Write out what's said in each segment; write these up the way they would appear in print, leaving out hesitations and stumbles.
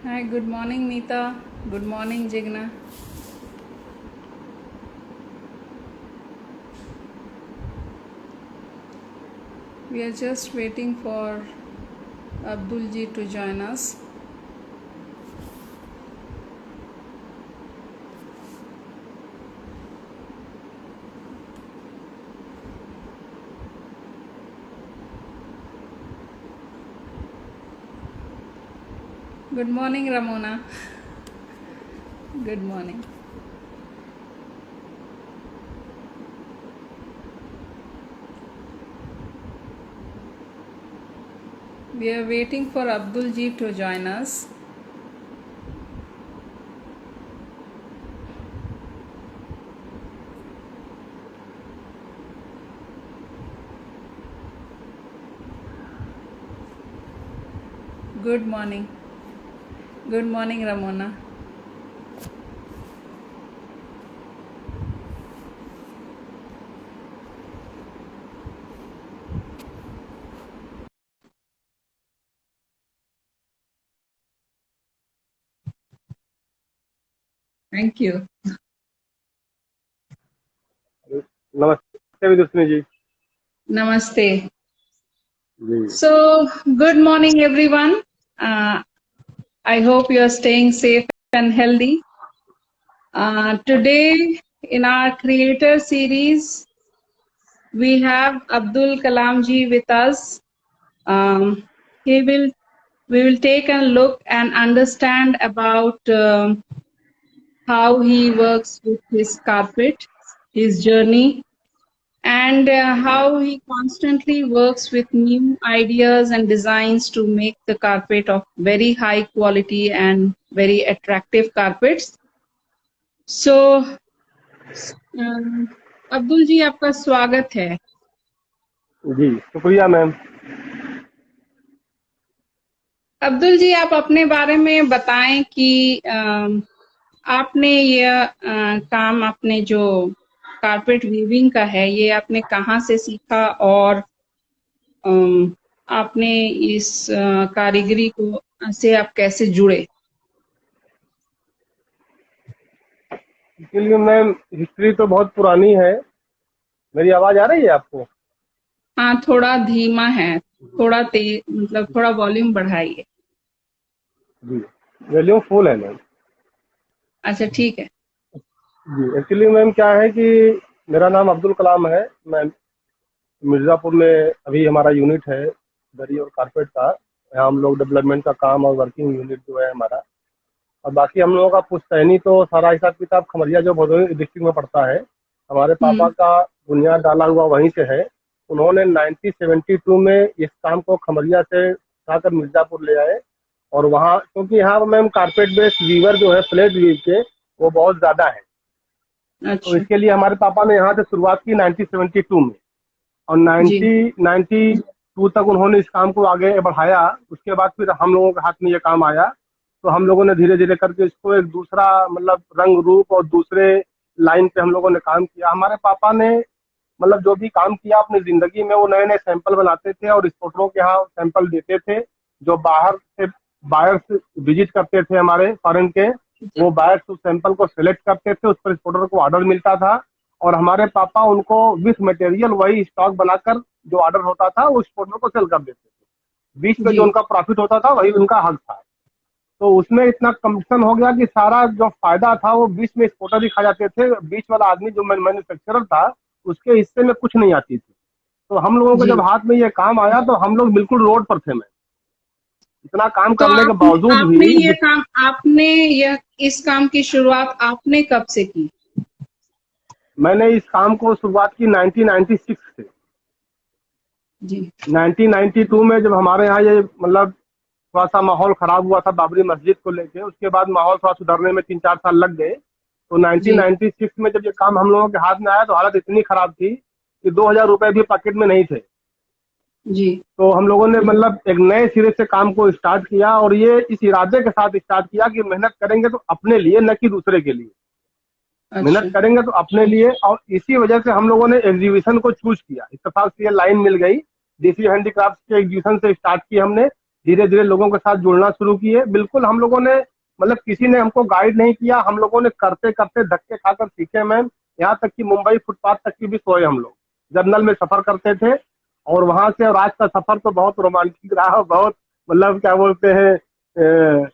Hi, good morning, Neeta. Good morning, Jigna. We are just waiting for Abdulji to join us. Good morning, Ramona. Good morning. We are waiting for Abdulji to join us. Good morning. Good morning, Ramona. Thank you. नमस्ते विदुषी जी। Namaste. Ji So, good morning, everyone. I hope you are staying safe and healthy. Today, in our creator series, we have Abdul Kalam ji with us. He will we will take a look and understand about how he works with his carpet, his journey, and how he constantly works with new ideas and designs to make the carpet of very high quality and very attractive carpets. So, Abdul जी आपका स्वागत है. जी शुक्रिया ma'am. Abdul जी आप अपने बारे में बताएं कि आपने यह काम आपने जो कारपेट वीविंग का है ये आपने कहाँ से सीखा और आपने इस कारीगरी को से आप कैसे जुड़े? इसके लिए मैम हिस्ट्री तो बहुत पुरानी है। मेरी आवाज आ रही है आपको? हाँ, थोड़ा धीमा है, थोड़ा तेज, मतलब थोड़ा वॉल्यूम बढ़ाइए. जी वॉल्यूम फुल है मैम। अच्छा ठीक है. जी एक्चुअली मैम क्या है कि मेरा नाम अब्दुल कलाम है। मैं मिर्ज़ापुर में अभी हमारा यूनिट है दरी और कारपेट का। यहाँ हम लोग डेवलपमेंट का काम और वर्किंग यूनिट जो है हमारा, और बाकी हम लोगों का पुश्तैनी तो सारा हिसाब किताब खमरिया जो भदोही डिस्ट्रिक्ट में पड़ता है। हमारे पापा का बुनियाद डाला हुआ वहीं से है। उन्होंने 1972 में इस काम को खमरिया से उठाकर मिर्ज़ापुर ले आए, और वहाँ क्योंकि यहाँ मैम कारपेट बेस्ड वीवर जो है फ्लैट वीव के वो बहुत ज़्यादा है, तो अच्छा इसके लिए हमारे पापा ने यहाँ से शुरुआत की 1972 में, और जी 1992 तक उन्होंने इस काम को आगे बढ़ाया। उसके बाद फिर हम लोगों के हाथ में ये काम आया, तो हम लोगों ने धीरे धीरे करके इसको एक दूसरा मतलब रंग रूप और दूसरे लाइन पे हम लोगों ने काम किया। हमारे पापा ने मतलब जो भी काम किया अपनी जिंदगी में, वो नए नए सैंपल बनाते थे और एक्सपोर्टरों के यहाँ सैंपल देते थे। जो बाहर से बायर्स विजिट करते थे हमारे फॉरेन के, वो बायर्स उस सैंपल को सिलेक्ट करते थे, उस पर एक्सपोर्टर को ऑर्डर मिलता था, और हमारे पापा उनको विथ मटेरियल वही स्टॉक बनाकर जो ऑर्डर होता था वो एक्सपोर्टर को सेल कर देते थे। बीच पे जो जी. उनका प्रॉफिट होता था वही उनका हक था। तो उसमें इतना कंपटीशन हो गया कि सारा जो फायदा था वो बीच में एक्सपोर्टर ही खा जाते थे। बीच वाला आदमी जो मैन्युफैक्चरर था उसके हिस्से में कुछ नहीं आती थी। तो हम लोगों को जी जब हाथ में ये काम आया तो हम लोग बिल्कुल रोड पर थे। मैं इतना काम तो करने के आपने बावजूद आपने भी ये काम आपने यह इस काम की शुरुआत आपने कब से की? मैंने इस काम को शुरुआत की 1996 से। जी 1992 में जब हमारे यहाँ ये मतलब थोड़ा सा माहौल खराब हुआ था बाबरी मस्जिद को लेके, उसके बाद माहौल थोड़ा सुधरने में 3-4 साल लग गए। तो जी 1996 में जब ये काम हम लोगों के हाथ में आया तो हालत इतनी खराब थी कि 2000 रुपए भी पॉकेट में नहीं थे। जी. तो हम लोगों ने मतलब एक नए सिरे से काम को स्टार्ट किया, और ये इस इरादे के साथ स्टार्ट किया कि मेहनत करेंगे तो अपने लिए, न कि दूसरे के लिए। मेहनत अच्छा करेंगे तो अपने लिए, और इसी वजह से हम लोगों ने एग्जीबिशन को चूज किया। इत्तेफाक से ये लाइन मिल गई। डीसी हैंडीक्राफ्ट के एग्जीबिशन से स्टार्ट की हमने, धीरे धीरे लोगों के साथ जुड़ना शुरू किए। बिल्कुल हम लोगों ने मतलब किसी ने हमको गाइड नहीं किया, हम लोगों ने करते करते धक्के खाकर सीखे मैम। यहाँ तक कि मुंबई फुटपाथ तक की भी सोए हम लोग, जर्नल में सफर करते थे। और वहां से और आज का सफर तो बहुत रोमांटिक रहा, बहुत मतलब क्या बोलते हैं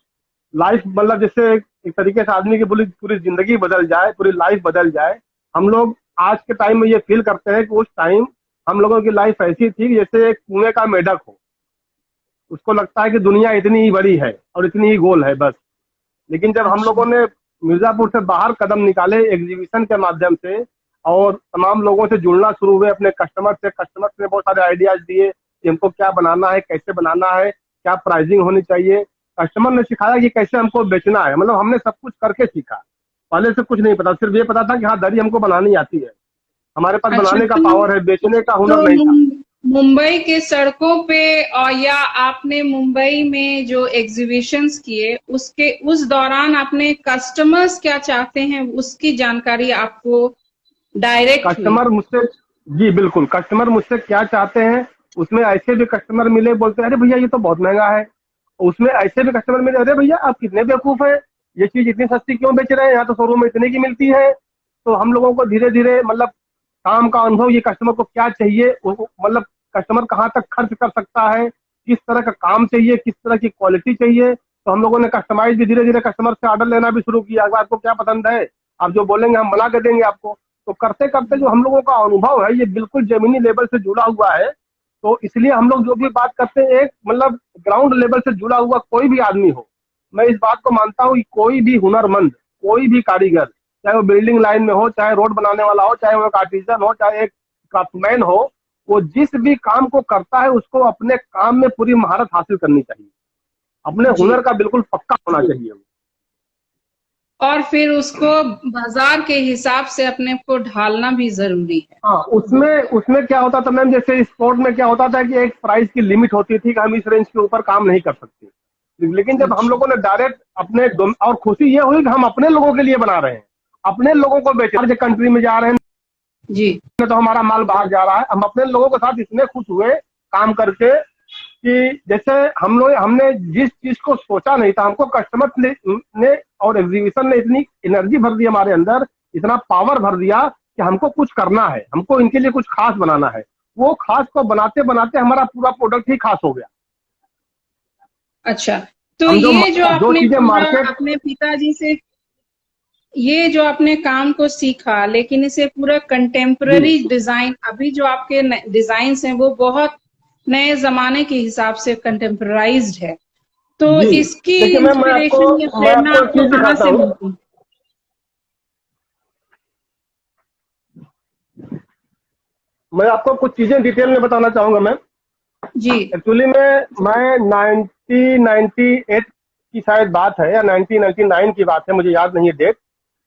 लाइफ, मतलब जैसे एक तरीके से आदमी की पूरी पूरी जिंदगी बदल जाए, पूरी लाइफ बदल जाए। हम लोग आज के टाइम में ये फील करते हैं कि उस टाइम हम लोगों की लाइफ ऐसी थी कि जैसे एक कुएं का मेढक हो, उसको लगता है कि दुनिया इतनी ही बड़ी है और इतनी ही गोल है बस। लेकिन जब हम अच्छा। लोगों ने मिर्जापुर से बाहर कदम निकाले एग्जीबिशन के माध्यम से और तमाम लोगों से जुड़ना शुरू हुए, अपने कस्टमर ने बहुत सारे आइडियाज दिए कि हमको क्या बनाना है, कैसे बनाना है, क्या प्राइसिंग होनी चाहिए। कस्टमर ने सिखाया कि कैसे हमको बेचना है, मतलब हमने सब कुछ करके सीखा। पहले से कुछ नहीं पता, सिर्फ ये पता था कि हाँ दरी हमको बनानी आती है, हमारे पास अच्छा, बनाने का तो पावर है, बेचने का हुनर तो नहीं था। मुंबई के सड़कों पे और या आपने मुंबई में जो एग्जीबिशंस किए उसके उस दौरान आपने कस्टमर्स क्या चाहते हैं उसकी जानकारी आपको डायरेक्ट हुई? कस्टमर मुझसे, जी बिल्कुल, कस्टमर मुझसे क्या चाहते हैं। उसमें ऐसे भी कस्टमर मिले बोलते हैं अरे भैया ये तो बहुत महंगा है। उसमें ऐसे भी कस्टमर मिले, अरे भैया आप कितने बेवकूफ हैं, ये चीज इतनी सस्ती क्यों बेच रहे हैं, यहाँ तो शोरूम में इतने की मिलती है। तो हम लोगों को धीरे धीरे मतलब काम का अनुभव, ये कस्टमर को क्या चाहिए, मतलब कस्टमर कहाँ तक खर्च कर सकता है, किस तरह का काम चाहिए, किस तरह की क्वालिटी चाहिए। तो हम लोगों ने कस्टमाइज भी धीरे धीरे कस्टमर से ऑर्डर लेना भी शुरू किया। अगर आपको क्या पसंद है, आप जो बोलेंगे हम बना के देंगे आपको। तो करते करते जो हम लोगों का अनुभव है ये बिल्कुल जमीनी लेवल से जुड़ा हुआ है। तो इसलिए हम लोग जो भी बात करते हैं एक मतलब ग्राउंड लेवल से जुड़ा हुआ कोई भी आदमी हो, मैं इस बात को मानता हूँ कि कोई भी हुनरमंद, कोई भी कारीगर, चाहे वो बिल्डिंग लाइन में हो, चाहे रोड बनाने वाला हो, चाहे वो एक आर्टिजन हो, चाहे एक क्राफ्टमैन हो, वो जिस भी काम को करता है उसको अपने काम में पूरी महारत हासिल करनी चाहिए, अपने जी। हुनर का बिल्कुल पक्का होना चाहिए। और फिर उसको बाजार के हिसाब से अपने को ढालना भी जरूरी है। हाँ, उसमें उसमें क्या होता था मैम, जैसे स्पोर्ट में क्या होता था कि एक प्राइस की लिमिट होती थी कि हम इस रेंज के ऊपर काम नहीं कर सकते। लेकिन जब हम अच्छा। लोगों ने डायरेक्ट अपने और खुशी ये हुई कि हम अपने लोगों के लिए बना रहे हैं, अपने लोगों को बेच रहे कंट्री में जा रहे हैं जी। तो हमारा माल बाहर जा रहा है। हम अपने लोगों के साथ इतने खुश हुए काम करके कि जैसे हमने जिस चीज को सोचा नहीं था, हमको कस्टमर ने और एग्जीबिशन ने इतनी एनर्जी भर दी हमारे अंदर, इतना पावर भर दिया कि हमको कुछ करना है, हमको इनके लिए कुछ खास बनाना है। वो खास को बनाते बनाते हमारा पूरा प्रोडक्ट ही खास हो गया। अच्छा, तो हम ये जो जो आपने चीजें पूरा मार्केट, अपने पिताजी से ये जो आपने काम को सीखा, लेकिन इसे पूरा जी कंटेम्पररी डिजाइन, अभी जो आपके डिजाइन्स हैं वो बहुत नए जमाने के हिसाब से कंटेम्परराइज्ड है। तो जी इसकी देखिए मैम, इंस्पिरेशन या मैं प्रेरणा आपको एक आपको चीज कहाँ दिखाता से हूँ। मिलती? मैं आपको कुछ चीजें डिटेल में बताना चाहूंगा मैम। जी। एक्चुअली में मैं 1998 की शायद बात है या 1999 की बात है, मुझे याद नहीं है डेट।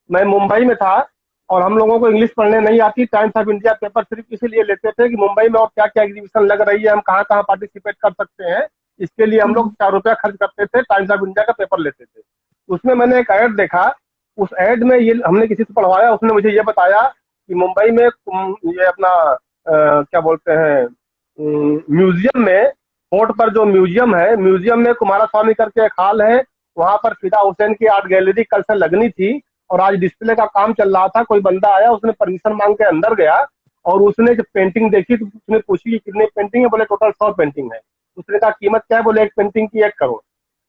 मैं मुंबई में था और हम लोगों को इंग्लिश पढ़ने नहीं आती। टाइम्स ऑफ इंडिया पेपर सिर्फ इसीलिए लेते थे कि मुंबई में और क्या क्या एग्जीबिशन लग रही है, हम कहाँ कहाँ पार्टिसिपेट कर सकते हैं। इसके लिए हम लोग हम्म। 4 रुपया खर्च करते थे, टाइम्स ऑफ इंडिया का पेपर लेते थे। उसमें मैंने एक ऐड देखा। उस ऐड में ये हमने किसी से पढ़वाया, उसने मुझे ये बताया कि मुंबई में ये अपना क्या बोलते हैं म्यूजियम में, फोर्ट पर जो म्यूजियम है, म्यूजियम में कुमारा स्वामी करके एक हॉल है, वहां पर फिदा हुसैन की आर्ट गैलरी कल से लगनी थी और आज डिस्प्ले का काम चल रहा था। कोई बंदा आया, उसने परमिशन मांग के अंदर गया और उसने जब पेंटिंग देखी तो उसने पूछी कि कितनी पेंटिंग है, बोले टोटल 100 पेंटिंग है। उसने कहा कीमत क्या है, बोले एक पेंटिंग की 1 करोड़।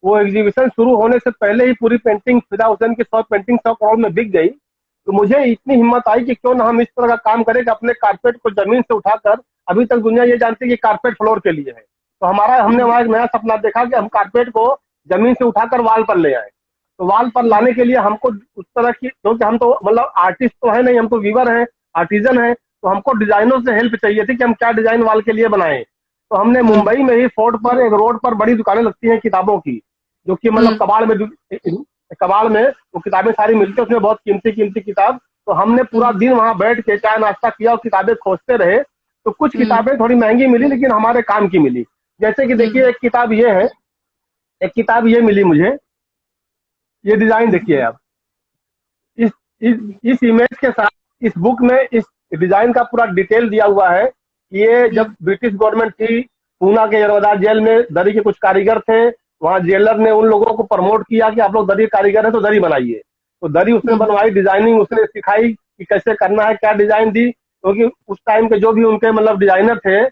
वो एग्जीबिशन शुरू होने से पहले ही पूरी पेंटिंग, फिदा हुसैन की 100 पेंटिंग 100 करोड़ में बिक गई। तो मुझे इतनी हिम्मत आई कि क्यों ना हम इस तरह का काम करें कि अपने कारपेट को जमीन से उठाकर, अभी तक दुनिया ये जानती है कि कारपेट फ्लोर के लिए है, तो हमने वहां एक नया सपना देखा कि हम कारपेट को जमीन से उठाकर वाल पर ले आए। तो वाल पर लाने के लिए हमको उस तरह की, क्योंकि हम तो मतलब आर्टिस्ट तो है नहीं, हम तो वीवर हैं, आर्टिजन है, तो हमको डिजाइनों से हेल्प चाहिए थी कि हम क्या डिजाइन वाल के लिए बनाएं। तो हमने हम्म। मुंबई में ही फोर्ट पर एक रोड पर बड़ी दुकानें लगती हैं किताबों की, जो कि मतलब हम्म। कबाड़ में वो किताबें सारी मिलती है, उसमें बहुत कीमती कीमती किताब। तो हमने पूरा हम्म। दिन वहां बैठ के चाय नाश्ता किया और किताबें खोजते रहे। तो कुछ हम्म। किताबें थोड़ी महंगी मिली लेकिन हमारे काम की मिली। जैसे कि देखिए हम्म। एक किताब ये है, एक किताब ये मिली मुझे, ये डिजाइन देखिए आप। इस इस इस इमेज के साथ इस बुक में इस डिजाइन का पूरा डिटेल दिया हुआ है कि ये जब हम्म। ब्रिटिश गवर्नमेंट थी पूना के यरवदा जेल में दरी के कुछ कारीगर थे, वहां जेलर ने उन लोगों को प्रमोट किया कि आप लोग दरी कारीगर है तो दरी बनाइए। तो दरी उसने बनवाई, डिजाइनिंग उसने सिखाई कि कैसे करना है, क्या डिजाइन दी, क्योंकि उस टाइम के जो भी उनके मतलब डिजाइनर थे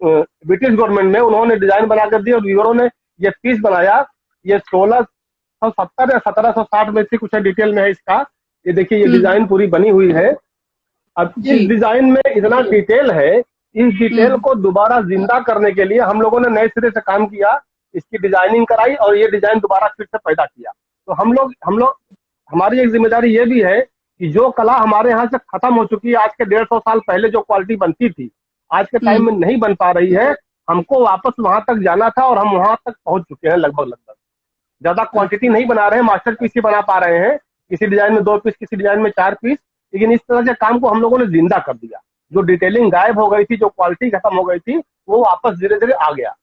ब्रिटिश गवर्नमेंट में, उन्होंने डिजाइन बना कर दी और वीवरों ने ये पीस बनाया। ये 1670 या 1760 में से कुछ डिटेल में है इसका। ये देखिए ये डिजाइन पूरी बनी हुई है। अब इस डिजाइन में इतना डिटेल है, इस डिटेल को दोबारा जिंदा करने के लिए हम लोगों ने नए सिरे से काम किया, इसकी डिजाइनिंग कराई और ये डिजाइन दोबारा फिर से पैदा किया। तो हम लोग हमारी एक जिम्मेदारी ये भी है कि जो कला हमारे यहाँ से खत्म हो चुकी है, आज के 150 साल पहले जो क्वालिटी बनती थी आज के टाइम में नहीं बन पा रही है, हमको वापस वहां तक जाना था और हम वहां तक पहुंच चुके हैं लगभग। ज्यादा क्वांटिटी नहीं बना रहे हैं, मास्टर पीस ही बना पा रहे हैं, किसी डिजाइन में 2 पीस, किसी डिजाइन में 4 पीस, लेकिन इस तरह के काम को हम लोगों ने जिंदा कर दिया। जो डिटेलिंग गायब हो गई थी, जो क्वालिटी खत्म हो गई थी, वो वापस धीरे धीरे आ गया।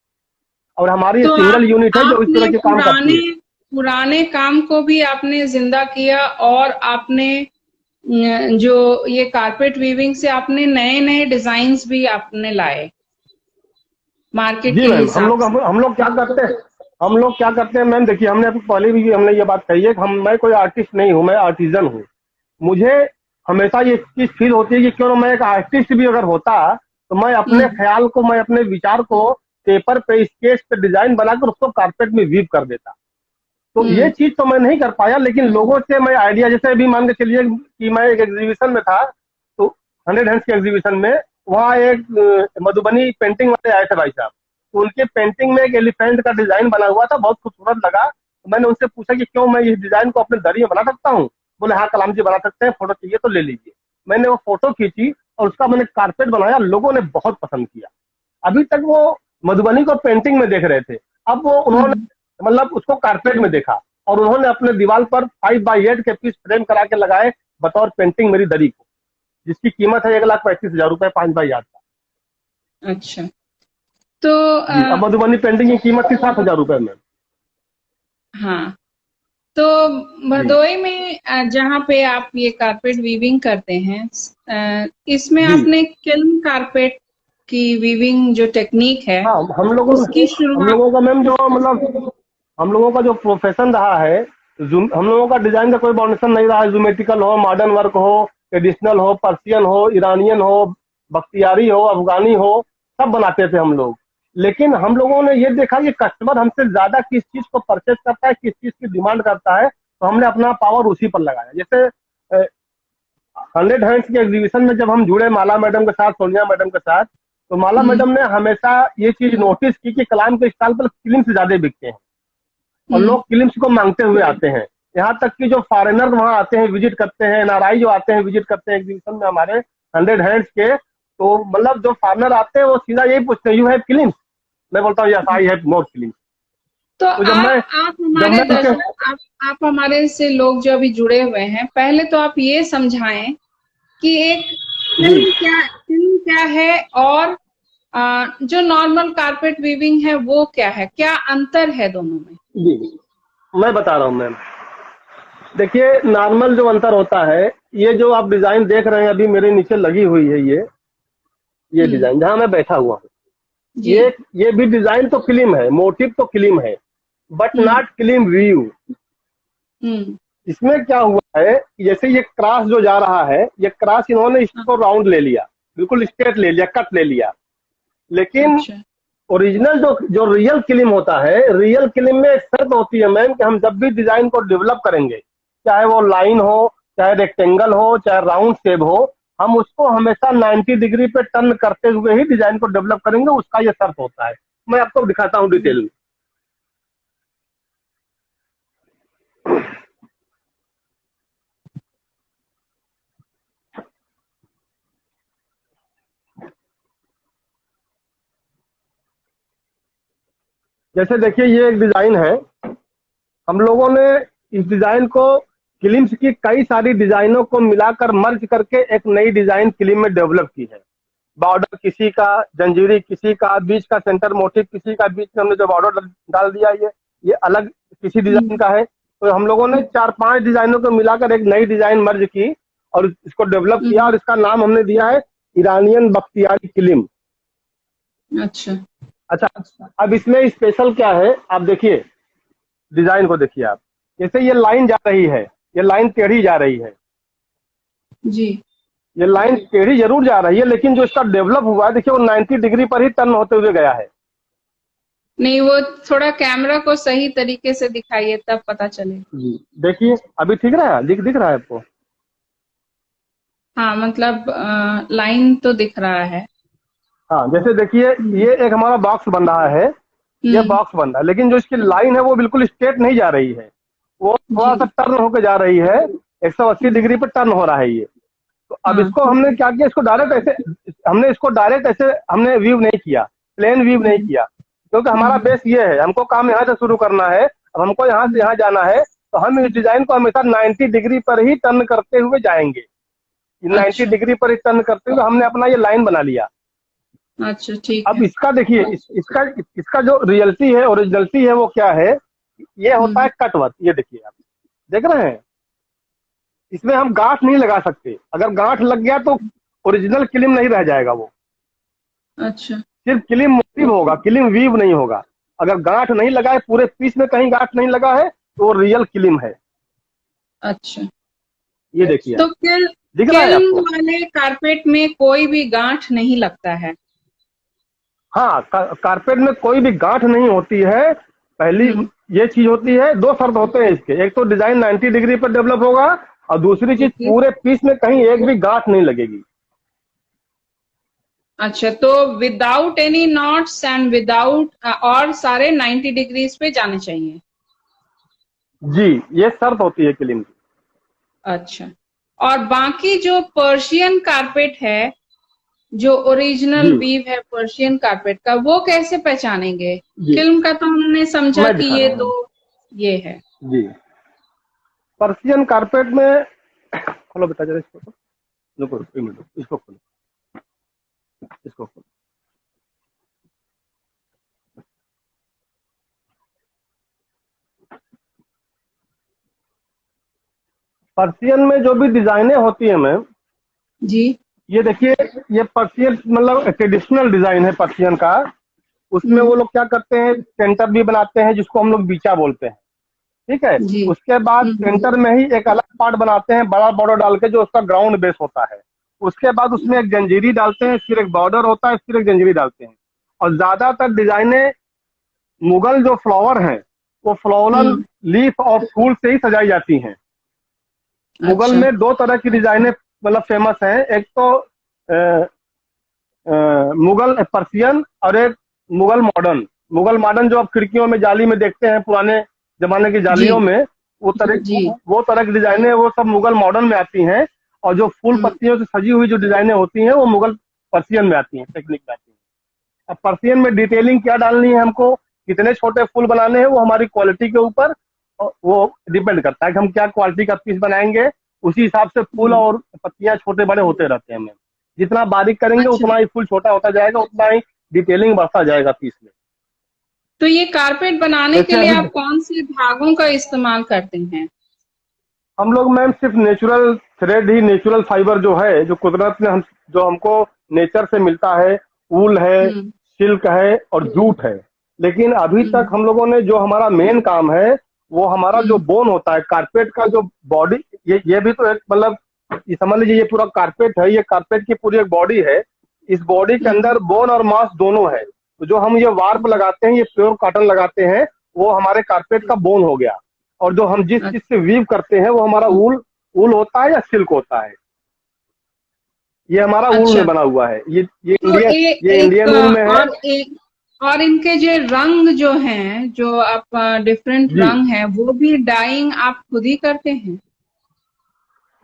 और हमारी तो सिंगल यूनिट है जो इस तरह के काम करती है। पुराने काम को भी आपने जिंदा किया और आपने जो ये कारपेट वीविंग से आपने नए नए डिजाइन्स भी आपने लाए मार्केट के हिसाब से। हम लोग क्या करते हैं मैम, देखिए हमने पहले भी हमने ये बात कही है कि मैं कोई आर्टिस्ट नहीं हूँ, मैं आर्टिजन हूँ। मुझे हमेशा ये चीज फील होती है कि क्यों मैं एक आर्टिस्ट भी अगर होता तो मैं अपने ख्याल को, मैं अपने विचार को पेपर पे, स्केच पे डिजाइन बनाकर उसको कारपेट में वीव कर देता। तो ये चीज तो मैं नहीं कर पाया, लेकिन लोगों से मैं आइडिया, जैसे अभी मान के चलिए कि मैं एक एग्जीबिशन में था, तो 100 हैंड्स के एग्जीबिशन में वहाँ एक मधुबनी पेंटिंग वाले आए थे भाई साहब। तो उनके पेंटिंग में एक एलिफेंट का डिजाइन बना हुआ था, बहुत खूबसूरत लगा। तो मैंने उनसे पूछा कि क्यों मैं इस डिजाइन को अपने दरी में बना सकता हूँ? बोले हाँ कलाम जी बना सकते हैं, फोटो चाहिए तो ले लीजिए। मैंने वो फोटो खींची और उसका मैंने कारपेट बनाया, लोगों ने बहुत पसंद किया। अभी तक वो मधुबनी को पेंटिंग में देख रहे थे, अब वो उन्होंने मतलब उसको कारपेट में देखा और उन्होंने अपने दीवार पर 5x8 के पीस फ्रेम करा के लगाए बतौर पेंटिंग मेरी दरी को, जिसकी कीमत है 1,35,000 रुपए 5x8 का। अच्छा, तो अब मधुबनी पेंटिंग की कीमत थी 7,000 रुपए में। हाँ, तो भदोई में जहाँ पे आप ये कारपेट वीविंग करते हैं, इसमें आपने किल्न कारपेट की वीविंग जो टेक्निक है, हाँ, हम लोगों का मैम जो मतलब हम लोगों का जो प्रोफेशन रहा है, हम लोगों का डिजाइन का कोई बाउंडेशन नहीं रहा है। ज्योमेट्रिकल हो, मॉडर्न वर्क हो, ट्रेडिशनल हो, पर्सियन हो, ईरानियन हो, बख्तियारी हो, अफगानी हो, सब बनाते थे हम लोग। लेकिन हम लोगों ने ये देखा कि कस्टमर हमसे ज्यादा किस चीज को परचेज करता है, किस चीज की डिमांड करता है, तो हमने अपना पावर उसी पर लगाया। जैसे 100 हैंड्स के एग्जीबिशन में जब हम जुड़े माला मैडम के साथ, सोनिया मैडम के साथ, तो माला मैडम ने हमेशा ये चीज नोटिस की कि कलाम के स्टॉल पर फिल्म्स ज्यादा बिकते हैं और लोग फिल्म्स को मांगते हुए आते हैं। यहाँ तक कि जो फॉरेनर वहाँ आते हैं, विजिट करते हैं, एनआरआई जो आते हैं विजिट करते हैं एग्जीबिशन में हमारे 100 हैंड्स के, तो मतलब जो फॉरेनर आते हैं वो सीधा यही पूछते हैं, यू हैव फिल्म्स? मैं बोलता हूँ yes I have more films. तो आप हमारे से लोग जो अभी जुड़े हुए हैं, पहले तो आप ये समझाएं कि एक फिल्म क्या है और जो नॉर्मल कारपेट वीविंग है वो क्या है, क्या अंतर है दोनों में? जी मैं बता रहा हूँ मैम। देखिए नॉर्मल जो अंतर होता है, ये जो आप डिजाइन देख रहे हैं अभी मेरे नीचे लगी हुई है, ये डिजाइन जहाँ मैं बैठा हुआ हूँ, ये भी डिजाइन तो फिल्म है, मोटिव तो फिल्म है, बट नॉट फिल्म व्यू। इसमें क्या हुआ है, जैसे ये क्रॉस जो जा रहा है, ये क्रॉस इन्होंने इसको राउंड ले लिया, बिल्कुल स्ट्रेट ले लिया, कट ले लिया। लेकिन ओरिजिनल जो रियल फिल्म होता है, रियल फिल्म में एक शर्त होती है मैम कि हम जब भी डिजाइन को डेवलप करेंगे, चाहे वो लाइन हो, चाहे रेक्टेंगल हो, चाहे राउंड शेप हो, हम उसको हमेशा 90 डिग्री पे टर्न करते हुए ही डिजाइन को डेवलप करेंगे, उसका ये शर्त होता है। मैं आपको दिखाता हूँ डिटेल में। जैसे देखिए ये एक डिजाइन है, हम लोगों ने इस डिजाइन को फिल्म्स की कई सारी डिजाइनों को मिलाकर मर्ज करके एक नई डिजाइन फिल्म में डेवलप की है। बॉर्डर किसी का, जंजीरी किसी का, बीच का सेंटर मोटिव किसी का, बीच में हमने जो बॉर्डर डाल दिया ये अलग किसी डिजाइन का है। तो हम लोगों ने 4-5 डिजाइनों को मिलाकर एक नई डिजाइन मर्ज की और इसको डेवलप किया और इसका नाम हमने दिया है ईरानियन बख्तियारी फिल्म। अच्छा, अच्छा, अब इसमें स्पेशल क्या है, आप देखिए डिजाइन को देखिए आप, जैसे ये लाइन जा रही है, ये लाइन टेढ़ी जा रही है, जी। ये लाइन टेढ़ी जरूर जा रही है, लेकिन जो इसका डेवलप हुआ है देखिए वो 90 डिग्री पर ही टर्न होते हुए गया है। नहीं, वो थोड़ा कैमरा को सही तरीके से दिखाइए तब पता चले। जी देखिए अभी ठीक रहा है, दिख रहा है आपको? हाँ, मतलब लाइन तो दिख रहा है। हाँ जैसे देखिए ये एक हमारा बॉक्स बन रहा है, ये हम्म। बॉक्स बन रहा है, लेकिन जो इसकी लाइन है वो बिल्कुल स्ट्रेट नहीं जा रही है, वो थोड़ा सा जी। टर्न होकर जा रही है, 180 डिग्री पर टर्न हो रहा है ये। तो अब हाँ। इसको हमने क्या किया, इसको डायरेक्ट ऐसे, हमने इसको डायरेक्ट ऐसे हमने व्यू नहीं किया, प्लेन व्यू नहीं हम्म। किया, क्योंकि हमारा हम्म। बेस ये है, हमको काम यहाँ से शुरू करना है, अब हमको यहाँ से हम्म। यहाँ जाना है, तो हम इस डिजाइन को हमेशा 90 डिग्री पर ही टर्न करते हुए जाएंगे। 90 अच्छा। डिग्री पर ही टर्न करते हुए हमने अपना ये लाइन बना लिया। अच्छा, ठीक अब है। इसका देखिए इसका जो रियलिटी है, ओरिजिनलिटी है, वो क्या है, ये होता है हम्म। Cut work. ये देखिए आप देख रहे हैं, इसमें हम गांठ नहीं लगा सकते, अगर गांठ लग गया तो ओरिजिनल किलिम नहीं रह जाएगा, वो अच्छा। सिर्फ किलिम मोटिव होगा, किलिम वीव नहीं होगा। अगर गांठ नहीं लगा है, पूरे पीस में कहीं गांठ नहीं लगा है, तो वो रियल किलिम है। अच्छा, ये देखिए तो आप, दिख रहा है किल्न आपको? वाले कारपेट में कोई भी गांठ नहीं लगता है? हाँ, कारपेट में कोई भी गांठ नहीं होती है। पहली हम्म। ये चीज होती है, दो शर्त होते हैं इसके, एक तो डिजाइन 90 डिग्री पर डेवलप होगा, और दूसरी चीज ओके। पूरे पीस में कहीं एक भी गांठ नहीं लगेगी। अच्छा, तो without any notes and without और सारे 90 डिग्रीज पे जाने चाहिए? जी, ये शर्त होती है किलिंग की। अच्छा, और बाकी जो पर्शियन कारपेट है, जो ओरिजिनल जी वीव है पर्शियन कारपेट का, वो कैसे पहचानेंगे? जी, फिल्म का तो हमने समझा मैं कि दिखा ये रहा दो हूँ। ये है। जी, पर्सियन कारपेट में, खोलो बेटा जरा इसको, तो रुको रुको, एक मिनट रुको, इसको खोलो, इसको खोलो। पर्सियन में जो भी डिजाइनें होती है मैम, जी। ये देखिए, ये पर्सियन मतलब ट्रेडिशनल डिजाइन है पर्सियन का। उसमें हम्म। वो लोग क्या करते हैं, सेंटर भी बनाते हैं जिसको हम लोग बीचा बोलते हैं, ठीक है। जी। उसके बाद हम्म। सेंटर में ही एक अलग पार्ट बनाते हैं, बड़ा बॉर्डर डाल के, जो उसका ग्राउंड बेस होता है। उसके बाद उसमें एक जंजीरी डालते हैं, फिर एक बॉर्डर होता है, फिर एक जंजीरी डालते हैं। और ज्यादातर डिजाइनें मुगल जो फ्लावर हैं, वो फ्लोरल हम्म। लीफ और फूल से ही सजाई जाती हैं। मुगल अच्छा। में दो तरह की डिजाइनें मतलब फेमस हैं, एक तो मुगल पर्सियन, और एक मुगल मॉडर्न। मुगल मॉडर्न जो आप खिड़कियों में जाली में देखते हैं, पुराने जमाने की जी। जालियों में, जी। वो तरह की डिजाइनें वो सब मुगल मॉडर्न में आती हैं। और जो फूल हम्म। पत्तियों से सजी हुई जो डिजाइनें होती हैं, वो मुगल पर्सियन में आती हैं, टेक्निक में आती हैं। अब पर्सियन में डिटेलिंग क्या डालनी है हमको, कितने छोटे फूल बनाने हैं, वो हमारी क्वालिटी के ऊपर वो डिपेंड करता है कि हम क्या क्वालिटी का पीस बनाएंगे। उसी हिसाब से फूल हम्म। और पत्तियां छोटे बड़े होते रहते हैं हमें। जितना बारीक करेंगे अच्छा, उतना ही फूल छोटा होता जाएगा, उतना ही डिटेलिंग बढ़ता जाएगा पीस में। तो ये कारपेट बनाने के जैसे लिए अभी आप कौन से धागों का इस्तेमाल करते हैं? हम लोग मैम सिर्फ नेचुरल थ्रेड ही, नेचुरल फाइबर जो है, जो कुदरत ने हम, जो हमको नेचर से मिलता है, वूल है, हम्म। सिल्क है और जूट है। लेकिन अभी तक हम्म। हम लोगों ने, जो हमारा मेन काम है, वो हमारा जो हम्म। बोन होता है कारपेट का, जो बॉडी, ये भी तो एक मतलब, ये समझ लीजिए ये पूरा कारपेट है, ये कारपेट की पूरी एक बॉडी है। इस बॉडी के हम्म। अंदर बोन और मांस दोनों है। तो जो हम ये वार्प लगाते हैं, ये प्योर कॉटन लगाते हैं, वो हमारे कारपेट का बोन हो गया। और जो हम जिस चीज से वीव करते हैं, वो हमारा वूल वूल होता है या सिल्क होता है। ये हमारा वूल में अच्छा, बना हुआ है, तो ये एक इंडियन वूल में है। और एक और इनके जो रंग जो हैं, जो आप डिफरेंट जी, रंग हैं, वो भी डाइंग आप खुद ही करते हैं?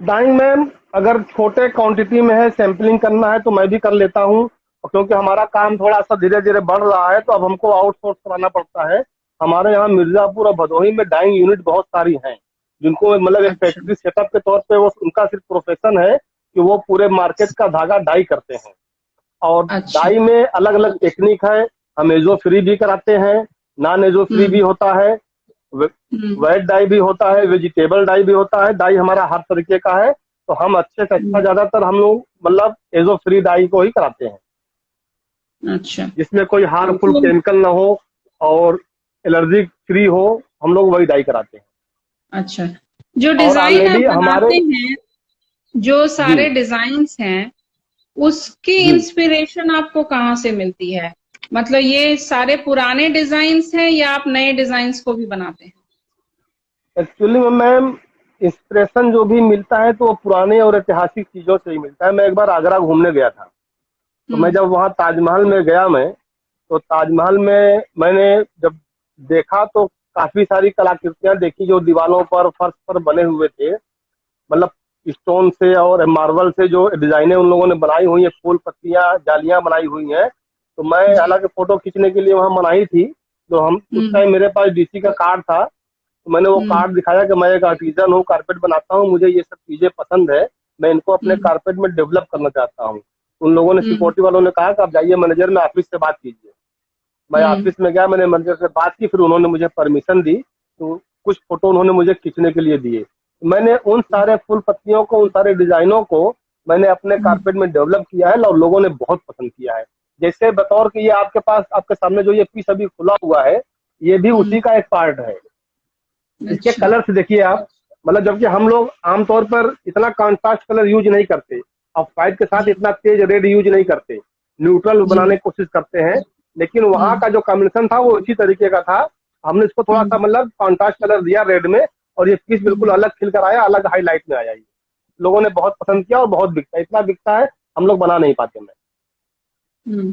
डाइंग मैम अगर छोटे क्वांटिटी में है, सैंपलिंग करना है, तो मैं भी कर लेता हूँ। और क्योंकि हमारा काम थोड़ा सा धीरे धीरे बढ़ रहा है, तो अब हमको आउटसोर्स कराना पड़ता है। हमारे यहाँ मिर्जापुर और भदोही में डाइंग यूनिट बहुत सारी हैं, जिनको मतलब एक अच्छा। फैक्ट्री सेटअप के तौर पे, वो उनका सिर्फ प्रोफेशन है कि वो पूरे मार्केट का धागा डाई करते हैं। और अच्छा। डाई में अलग अलग टेक्निक है। हम एजो फ्री भी कराते हैं, नॉन एजो फ्री भी हम्म। होता है, हम्म। वेट डाई भी होता है, वेजिटेबल डाई भी होता है। डाई हमारा हर तरीके का है। तो हम अच्छे से अच्छा, हम्म। ज्यादातर हम लोग मतलब एजो फ्री डाई को ही कराते हैं। अच्छा। जिसमें कोई हार्मफुल तो केमिकल ना हो और एलर्जी फ्री हो, हम लोग वही डाई कराते हैं। अच्छा, जो और डिजाइन आप ऑलरेडी हमारे, बनाते हैं, जो जी, सारे डिजाइन्स हैं, उसकी जी, इंस्पिरेशन आपको कहाँ से मिलती है? मतलब ये सारे पुराने डिजाइन्स हैं या आप नए डिजाइन्स को भी बनाते हैं? एक्चुअली में मैम इंस्पिरेशन जो भी मिलता है तो वो पुराने और ऐतिहासिक चीज़ों से ही मिलता है। मैं एक बार आगरा घूमने गया था, तो मैं हम्म। जब वहाँ ताजमहल में गया, मैं तो ताजमहल में मैंने जब देखा तो काफ़ी सारी कलाकृतियाँ देखी जो दीवारों पर, फर्श पर बने हुए थे। मतलब स्टोन से और मार्बल से जो डिजाइनें उन लोगों ने बनाई हुई हैं, फूल पत्तियां जालियां बनाई हुई हैं। तो मैं जी। हालांकि फोटो खींचने के लिए वहां बनाई थी, तो हम उस हम्म। टाइम मेरे पास डीसी का कार्ड था, तो मैंने वो हम्म। कार्ड दिखाया कि मैं एक आर्टिजन हूँ, कारपेट बनाता हूँ, मुझे ये सब चीजें पसंद है, मैं इनको अपने हम्म। कारपेट में डेवलप करना चाहता हूँ। उन लोगों ने, हम्म। सिक्योरिटी वालों ने कहा कि आप जाइए मैनेजर में ऑफिस से बात कीजिए। मैं हम्म। ऑफिस में गया, मैंने मैनेजर से बात की, फिर उन्होंने मुझे परमिशन दी, तो कुछ फोटो उन्होंने मुझे खींचने के लिए दिए। मैंने उन सारे फूल पत्तियों को, उन सारे डिजाइनों को मैंने अपने हम्म। कारपेट में डेवलप किया है और लोगों ने बहुत पसंद किया है। जैसे बतौर कि ये आपके पास, आपके सामने जो ये पीस अभी खुला हुआ है, ये भी हम्म। उसी का एक पार्ट है। इसके अच्छा। कलर्स देखिए आप, मतलब जबकि हम लोग आमतौर पर इतना कॉन्ट्रास्ट कलर यूज नहीं करते, ऑफ वाइट के साथ जी। इतना तेज रेड यूज नहीं करते, न्यूट्रल जी। बनाने की कोशिश करते हैं। लेकिन वहाँ हम्म। का जो कॉम्बिनेशन था वो इसी तरीके का था। हमने इसको थोड़ा सा हम्म। मतलब कॉन्ट्रास्ट कलर दिया रेड में, और ये पीस बिल्कुल हम्म। अलग खिल कर आया, अलग हाईलाइट में आया। ये लोगों ने बहुत पसंद किया और बहुत बिकता है, इतना बिकता है हम लोग बना नहीं पाते। मैं, हम्म।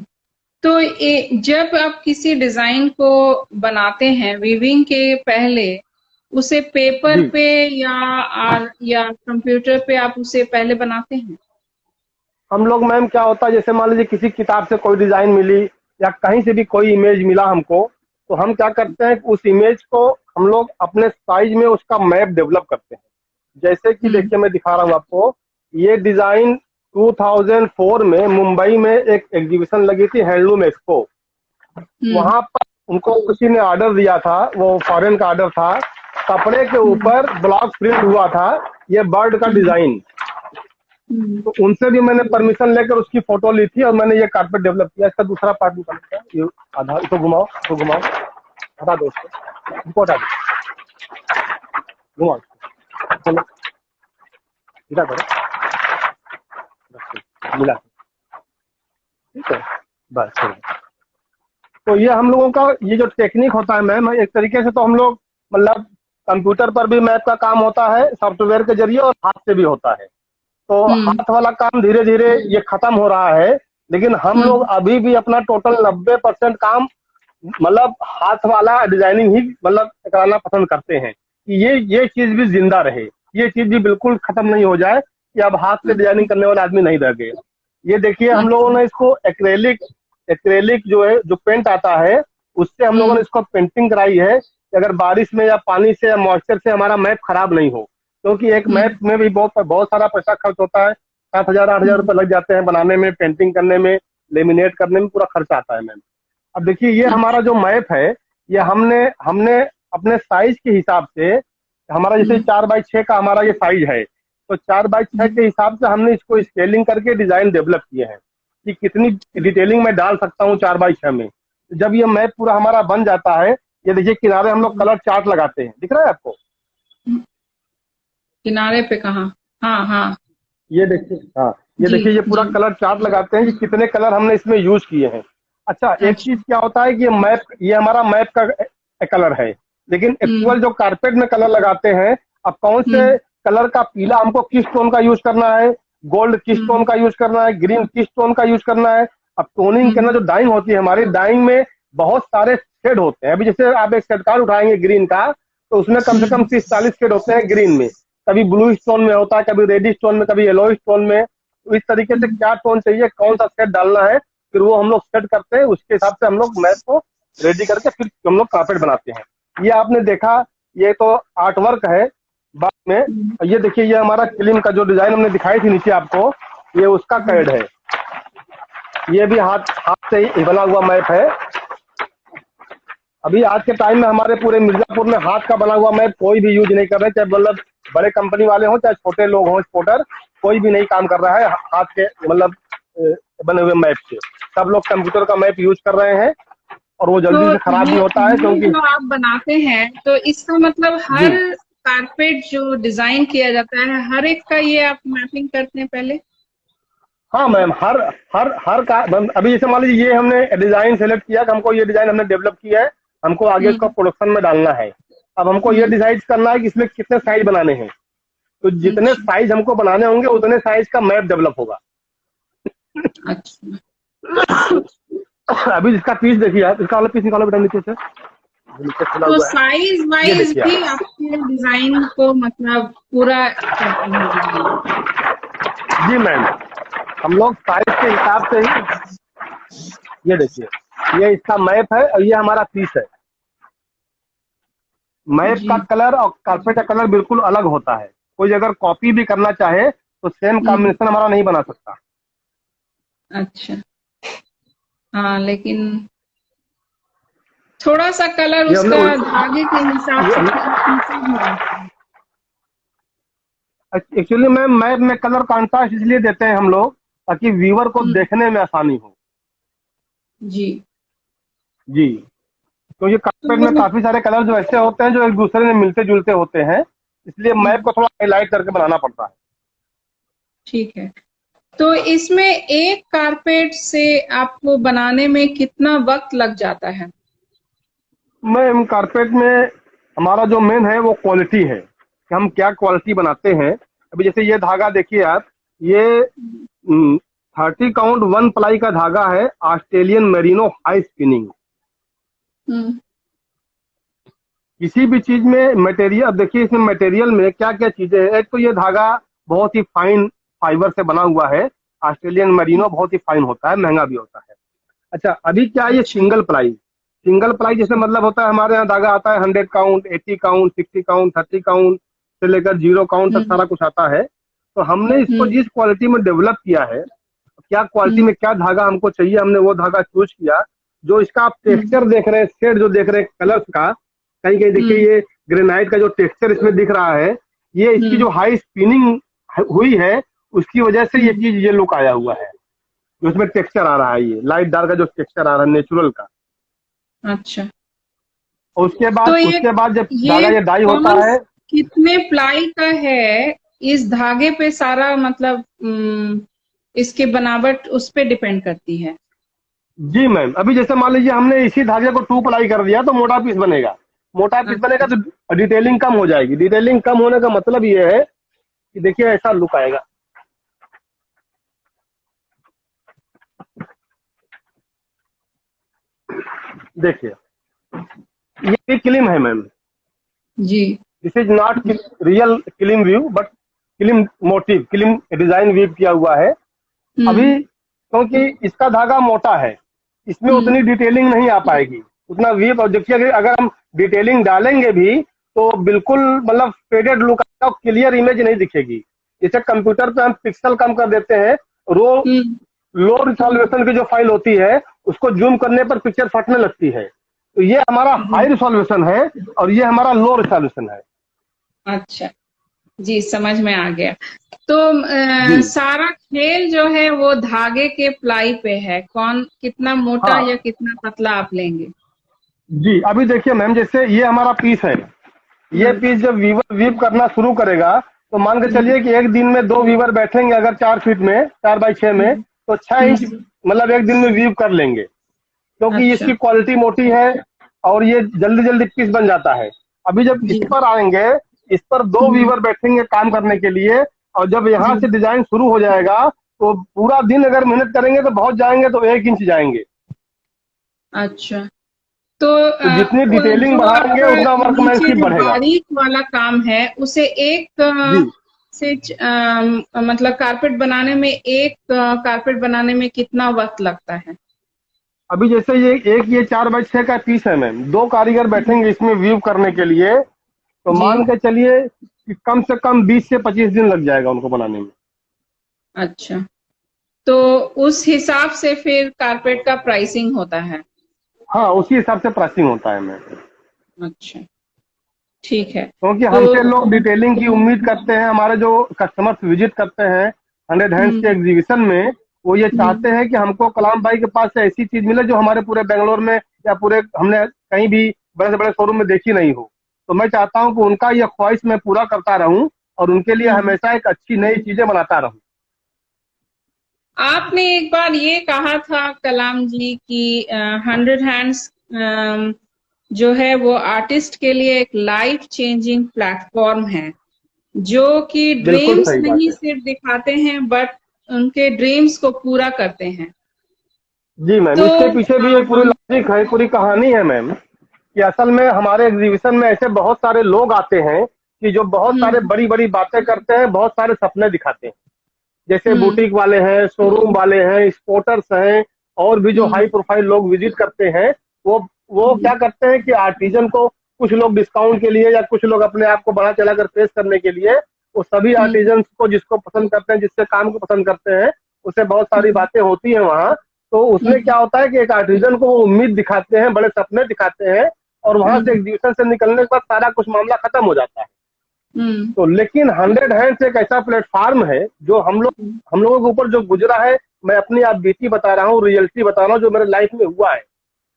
तो जब आप किसी डिजाइन को बनाते हैं वीविंग के पहले, उसे पेपर जी, पे या कंप्यूटर पे आप उसे पहले बनाते हैं? हम लोग मैम क्या होता है, जैसे मान लीजिए किसी किताब से कोई डिजाइन मिली या कहीं से भी कोई इमेज मिला हमको, तो हम क्या करते हैं, उस इमेज को हम लोग अपने साइज में उसका मैप डेवलप करते हैं। जैसे कि हम्म। देखिए मैं दिखा रहा हूँ आपको, ये डिजाइन 2004 में मुंबई में एक एग्जीबिशन लगी थी, हैंडलूम एक्सपो। हम्म। वहां पर उनको किसी ने ऑर्डर दिया था, वो फॉरेन का ऑर्डर था। कपड़े के हम्म। ऊपर ब्लॉक प्रिंट हुआ था ये बर्ड का हम्म। डिजाइन। हम्म। तो उनसे भी मैंने परमिशन लेकर उसकी फोटो ली थी और मैंने ये कारपेट डेवलप किया। इसका दूसरा पार्ट निकालता है, ये आधा, इसको घुमाओ, इसको घुमाओ, हटा दो इसको, इसको हटा दो, घुमाओ, चलो सीधा करो, बस मिला, ठीक है, बस हो गया। तो ये हम लोगों का ये जो टेक्निक होता है मैम, एक तरीके से तो हम लोग मतलब कंप्यूटर पर भी मैप का काम होता है सॉफ्टवेयर के जरिए, और हाथ से भी होता है। तो हम्म। हाथ वाला काम धीरे धीरे ये खत्म हो रहा है, लेकिन हम लोग हम्म। अभी भी अपना टोटल 90% काम मतलब हाथ वाला डिजाइनिंग ही मतलब कराना पसंद करते हैं, कि ये चीज भी जिंदा रहे, ये चीज भी बिल्कुल खत्म नहीं हो जाए, कि अब हाथ से डिजाइनिंग करने वाला आदमी नहीं रह गए। ये देखिए हम लोगों अच्छा। ने इसको एक्रेलिक, एक्रेलिक जो है, जो पेंट आता है, उससे हम लोगों ने हम्म। इसको पेंटिंग कराई है कि अगर बारिश में या पानी से या मॉइस्चर से हमारा मैप खराब नहीं हो। क्योंकि एक मैप हम्म। में भी बहुत बहुत सारा पैसा खर्च होता है, 7,000 8,000 हम्म। रुपये लग जाते हैं बनाने में, पेंटिंग करने में, लेमिनेट करने में, पूरा खर्च आता है मैम। अब देखिए ये हमारा जो मैप है, ये हमने हमने अपने साइज के हिसाब से, हमारा जैसे हम्म। 4x6 का हमारा ये साइज है, तो 4x6 हम्म। के हिसाब से हमने इसको स्केलिंग करके डिजाइन डेवलप किए हैं कि कितनी डिटेलिंग में डाल सकता हूँ 4x6 में। जब ये मैप पूरा हमारा बन जाता है, ये देखिए किनारे हम लोग कलर चार्ट लगाते हैं, दिख रहा है आपको? हम्म। किनारे पे कहाँ? हाँ, हाँ। ये देखिए, हाँ, ये जी। देखिए ये पूरा जी। कलर चार्ट लगाते हैं कि कितने कलर हमने इसमें यूज किए हैं। अच्छा, एक अच्छा। चीज क्या होता है कि ये मैप, ये हमारा मैप का कलर है, लेकिन हम्म। एक्चुअल जो कारपेट में कलर लगाते हैं, अब कौन से हम्म। कलर का पीला हमको किस टोन का यूज करना है, गोल्ड किस टोन हम्म। का यूज करना है, ग्रीन किस टोन का यूज करना है। अब टोनिंग के हम्म। अंदर जो डाइंग होती है, हमारी डाइंग में बहुत सारे शेड होते हैं। अभी जैसे आप एक शेड कार्ड उठाएंगे ग्रीन का, तो उसमें कम से कम हम्म। 30 40 शेड होते हैं ग्रीन में। कभी ब्लू टोन में होता है, कभी रेडिश टोन में, कभी येलोइश टोन में। तो इस तरीके से क्या टोन चाहिए, कौन सा सेट डालना है, फिर वो हम लोग सेट करते हैं, उसके हिसाब से हम लोग मैप को रेडी करके फिर हम लोग कारपेट बनाते हैं। ये आपने देखा, ये तो आर्ट वर्क है बाद में। हम्म। ये देखिए ये हमारा किलिंग का जो डिजाइन हमने दिखाई थी नीचे आपको, ये उसका हम्म। कैड है। ये भी हाथ हाथ से ही बना हुआ मैप है। अभी आज के टाइम में हमारे पूरे मिर्जापुर में हाथ का बना हुआ मैप कोई भी यूज नहीं कर रहे, चाहे मतलब बड़े कंपनी वाले हों चाहे छोटे लोग हों, एक्सपोर्टर, कोई भी नहीं काम कर रहा है हाथ के मतलब बने हुए मैप से। सब लोग कंप्यूटर का मैप यूज कर रहे हैं और वो तो जल्दी से खराब भी होता है, ये क्योंकि जो आप बनाते हैं तो इसका मतलब जी हर कारपेट जो डिजाइन किया जाता है हर एक का ये आप मैपिंग करते हैं पहले? हाँ मैम, हर हर हर का अभी जैसे मान लीजिए ये हमने डिजाइन सेलेक्ट किया कि हमको ये डिजाइन हमने डेवलप किया है, हमको आगे इसका हम्म। प्रोडक्शन में डालना है। अब हमको ये हम्म। डिसाइड करना है कि इसमें कितने साइज बनाने हैं, तो जितने अच्छा। साइज हमको बनाने होंगे उतने साइज का मैप डेवलप होगा। अच्छा। अभी इसका पीस देखिए आप, इसका वाला पीस निकालो बेटा नीचे से, जो नीचे खुला तो हुआ है, साइज ये वाइज देखिए भी आप। आपके डिजाइन को मतलब पूरा करते हैं डिजाइन? जी मैम, हम लोग साइज के हिसाब से ही, ये देखिए, ये इसका मैप है और ये हमारा पीस है। मैप जी। का कलर और कारपेट का कलर बिल्कुल अलग होता है। कोई अगर कॉपी भी करना चाहे तो सेम हम्म। कॉम्बिनेशन हमारा नहीं बना सकता। अच्छा। हाँ, लेकिन थोड़ा सा कलर ये हमने उसका धागे के हिसाब से थोड़ा फीका भी रहता है। एक्चुअली मैम मैप में कलर कॉन्ट्रास्ट इसलिए देते हैं हम लोग ताकि व्यूअर को हम्म। देखने में आसानी हो। जी। जी, क्योंकि कारपेट में तो काफी सारे कलर जो ऐसे होते हैं जो एक दूसरे में मिलते जुलते होते हैं, इसलिए मैप हम्म, को थोड़ा हाईलाइट करके बनाना पड़ता है। ठीक है। तो इसमें एक कारपेट से आपको बनाने में कितना वक्त लग जाता है? मैम कारपेट में हमारा जो मेन है वो क्वालिटी है कि हम क्या क्वालिटी बनाते हैं। अभी जैसे ये धागा देखिए आप, ये 30 काउंट 1 प्लाई का धागा है, ऑस्ट्रेलियन मेरिनो हाई स्पिनिंग। हम्म। किसी भी चीज में मटेरियल, अब देखिए इसमें मटेरियल में क्या क्या चीजें हैं। एक तो ये धागा बहुत ही फाइन फाइबर से बना हुआ है, ऑस्ट्रेलियन मेरिनो बहुत ही फाइन होता है, महंगा भी होता है। अच्छा, अभी क्या है, ये अच्छा। सिंगल प्लाई जैसे मतलब होता है, हमारे यहाँ धागा आता है 100 काउंट, 80 काउंट, 60 काउंट, 30 काउंट से लेकर 0 काउंट तक हम्म। सारा कुछ आता है। तो हमने इसको हम्म। जिस क्वालिटी में डेवलप किया है, क्या क्वालिटी हम्म। में क्या धागा हमको चाहिए, हमने वो धागा चूज किया। जो इसका आप हम्म। टेक्सचर देख रहे हैं, शेड जो देख रहे हैं कलर्स का, कहीं कहीं देखिए हम्म। ये ग्रेनाइट का जो टेक्सचर इसमें दिख रहा है, ये इसकी जो हम्म। हाई स्पिनिंग हुई है उसकी वजह से ये हम्म। चीज ये लुक आया हुआ है। जो इसमें टेक्सचर आ रहा है, ये लाइट डार्क का जो टेक्सचर आ रहा है नेचुरल का। अच्छा। और तो उसके बाद जब धागा ये ये डाई होता कौन है। कितने प्लाई का है? इस धागे पे सारा मतलब इसकी बनावट उस पे डिपेंड करती है? जी मैम, अभी जैसे मान लीजिए हमने इसी धागे को 2 प्लाई कर दिया तो मोटा पीस बनेगा। मोटा पीस बनेगा अच्छा। तो डिटेलिंग कम हो जाएगी। डिटेलिंग कम होने का मतलब ये है कि देखिए ऐसा लुक आएगा। देखिए, ये किलिम है मैम। जी। This is not real kilim view, but kilim motif, kilim design weave किया हुआ है। अभी हम्म। क्योंकि इसका धागा मोटा है, इसमें हम्म। उतनी डिटेलिंग नहीं आ पाएगी, उतना वीव। और देखिए अगर हम डिटेलिंग डालेंगे भी तो बिल्कुल मतलब फेडेड लुक आएगा, क्लियर इमेज नहीं दिखेगी। जैसे कंप्यूटर पे हम पिक्सल कम कर देते हैं, रो हम्म। लो रिजॉल्यूशन की जो फाइल होती है उसको जूम करने पर पिक्चर फटने लगती है। तो ये हमारा जी। हाई रिजॉल्यूशन है और ये हमारा लो रिजॉल्यूशन है। अच्छा। जी, समझ में आ गया। तो जी सारा खेल जो है वो धागे के प्लाई पे है, कौन कितना मोटा हाँ। या कितना पतला आप लेंगे? जी, अभी देखिए मैम, जैसे ये हमारा पीस है, ये हम्म। पीस जब वीवर वीव करना शुरू करेगा तो मान के हम्म। चलिए कि एक दिन में 2 वीवर बैठेंगे, अगर 4 फीट में, 4 बाई 6 में, हम्म। तो 6 इंच हम्म। मतलब एक दिन में वीव कर लेंगे, क्योंकि अच्छा। इसकी क्वालिटी मोटी है और ये जल्दी जल्दी पीस बन जाता है। अभी जब इस जी। पर आएंगे, इस पर दो हम्म। वीवर बैठेंगे काम करने के लिए, और जब यहाँ जी। से डिजाइन शुरू हो जाएगा तो पूरा दिन अगर मेहनत करेंगे तो बहुत जाएंगे तो 1 इंच जाएंगे। अच्छा। तो तो जितनी डिटेलिंग जो बढ़ाएंगे आपका उतना नीचे वर्कमैनशिप जो बढ़ेगा। बारीक वाला काम है उसे एक जी, मतलब कारपेट बनाने में एक कारपेट बनाने में कितना वक्त लगता है? अभी जैसे ये 4 बाई 6 का पीस है मैम, 2 कारीगर बैठेंगे इसमें व्यू करने के लिए, तो जी। मान के चलिए कि कम से कम 20 से 25 दिन लग जाएगा उनको बनाने में। अच्छा। तो उस हिसाब से फिर कारपेट का प्राइसिंग होता है? हाँ, उसी हिसाब से प्राइसिंग होता है मैम, अच्छा, ठीक है। क्योंकि तो हमसे लोग डिटेलिंग की उम्मीद करते हैं। हमारे जो कस्टमर्स विजिट करते हैं 100 हैंड्स के हम्म। एग्जीबिशन में, वो ये चाहते हैं कि हमको कलाम भाई के पास से ऐसी चीज मिले जो हमारे पूरे बेंगलोर में या पूरे हमने कहीं भी बड़े से बड़े शोरूम में देखी नहीं हो। तो मैं चाहता हूँ कि उनका ये ख्वाहिश मैं पूरा करता रहूं और उनके लिए हमेशा एक अच्छी नई चीजें बनाता रहूं। आपने एक बार ये कहा था कलाम जी की 100 हैंड्स जो है वो आर्टिस्ट के लिए एक लाइफ चेंजिंग प्लेटफॉर्म है, जो कि बिल्कुल ड्रीम्स सही बात नहीं है। सिर्फ दिखाते हैं बट उनके ड्रीम्स को पूरा करते हैं। जी मैम, तो इसके पीछे भी एक पूरी हम लॉजिक है, पूरी कहानी है मैम, कि असल में हमारे एग्जीबिशन में ऐसे बहुत सारे लोग आते हैं कि जो बहुत सारे हम्म बड़ी बड़ी बातें करते हैं, बहुत सारे सपने दिखाते हैं। जैसे हम्म बुटीक वाले हैं, शोरूम वाले हैं, स्पोर्टर्स हैं, और भी जो हाई हम्म प्रोफाइल लोग विजिट करते हैं, वो हम्म क्या करते हैं कि आर्टिजन को कुछ लोग डिस्काउंट के लिए या कुछ लोग अपने आप को बढ़ा चढ़ा कर पेश करने के लिए वो सभी हम्म आर्टिजन को जिसको पसंद करते हैं, जिससे काम को पसंद करते हैं, उससे बहुत सारी हम्म बातें होती हैं वहाँ। तो उसमें हम्म क्या होता है कि एक आर्टिजन को वो उम्मीद दिखाते हैं, बड़े सपने दिखाते हैं, और वहां से हम्म एग्जीबिशन से निकलने के बाद सारा कुछ मामला खत्म हो जाता है। हम्म तो लेकिन 100 हैंड्स एक ऐसा प्लेटफॉर्म है जो हम लोगों के ऊपर जो गुजरा है, मैं अपनी आप बीती बता रहा हूँ, रियलिटी बता रहा हूँ जो मेरे लाइफ में हुआ है।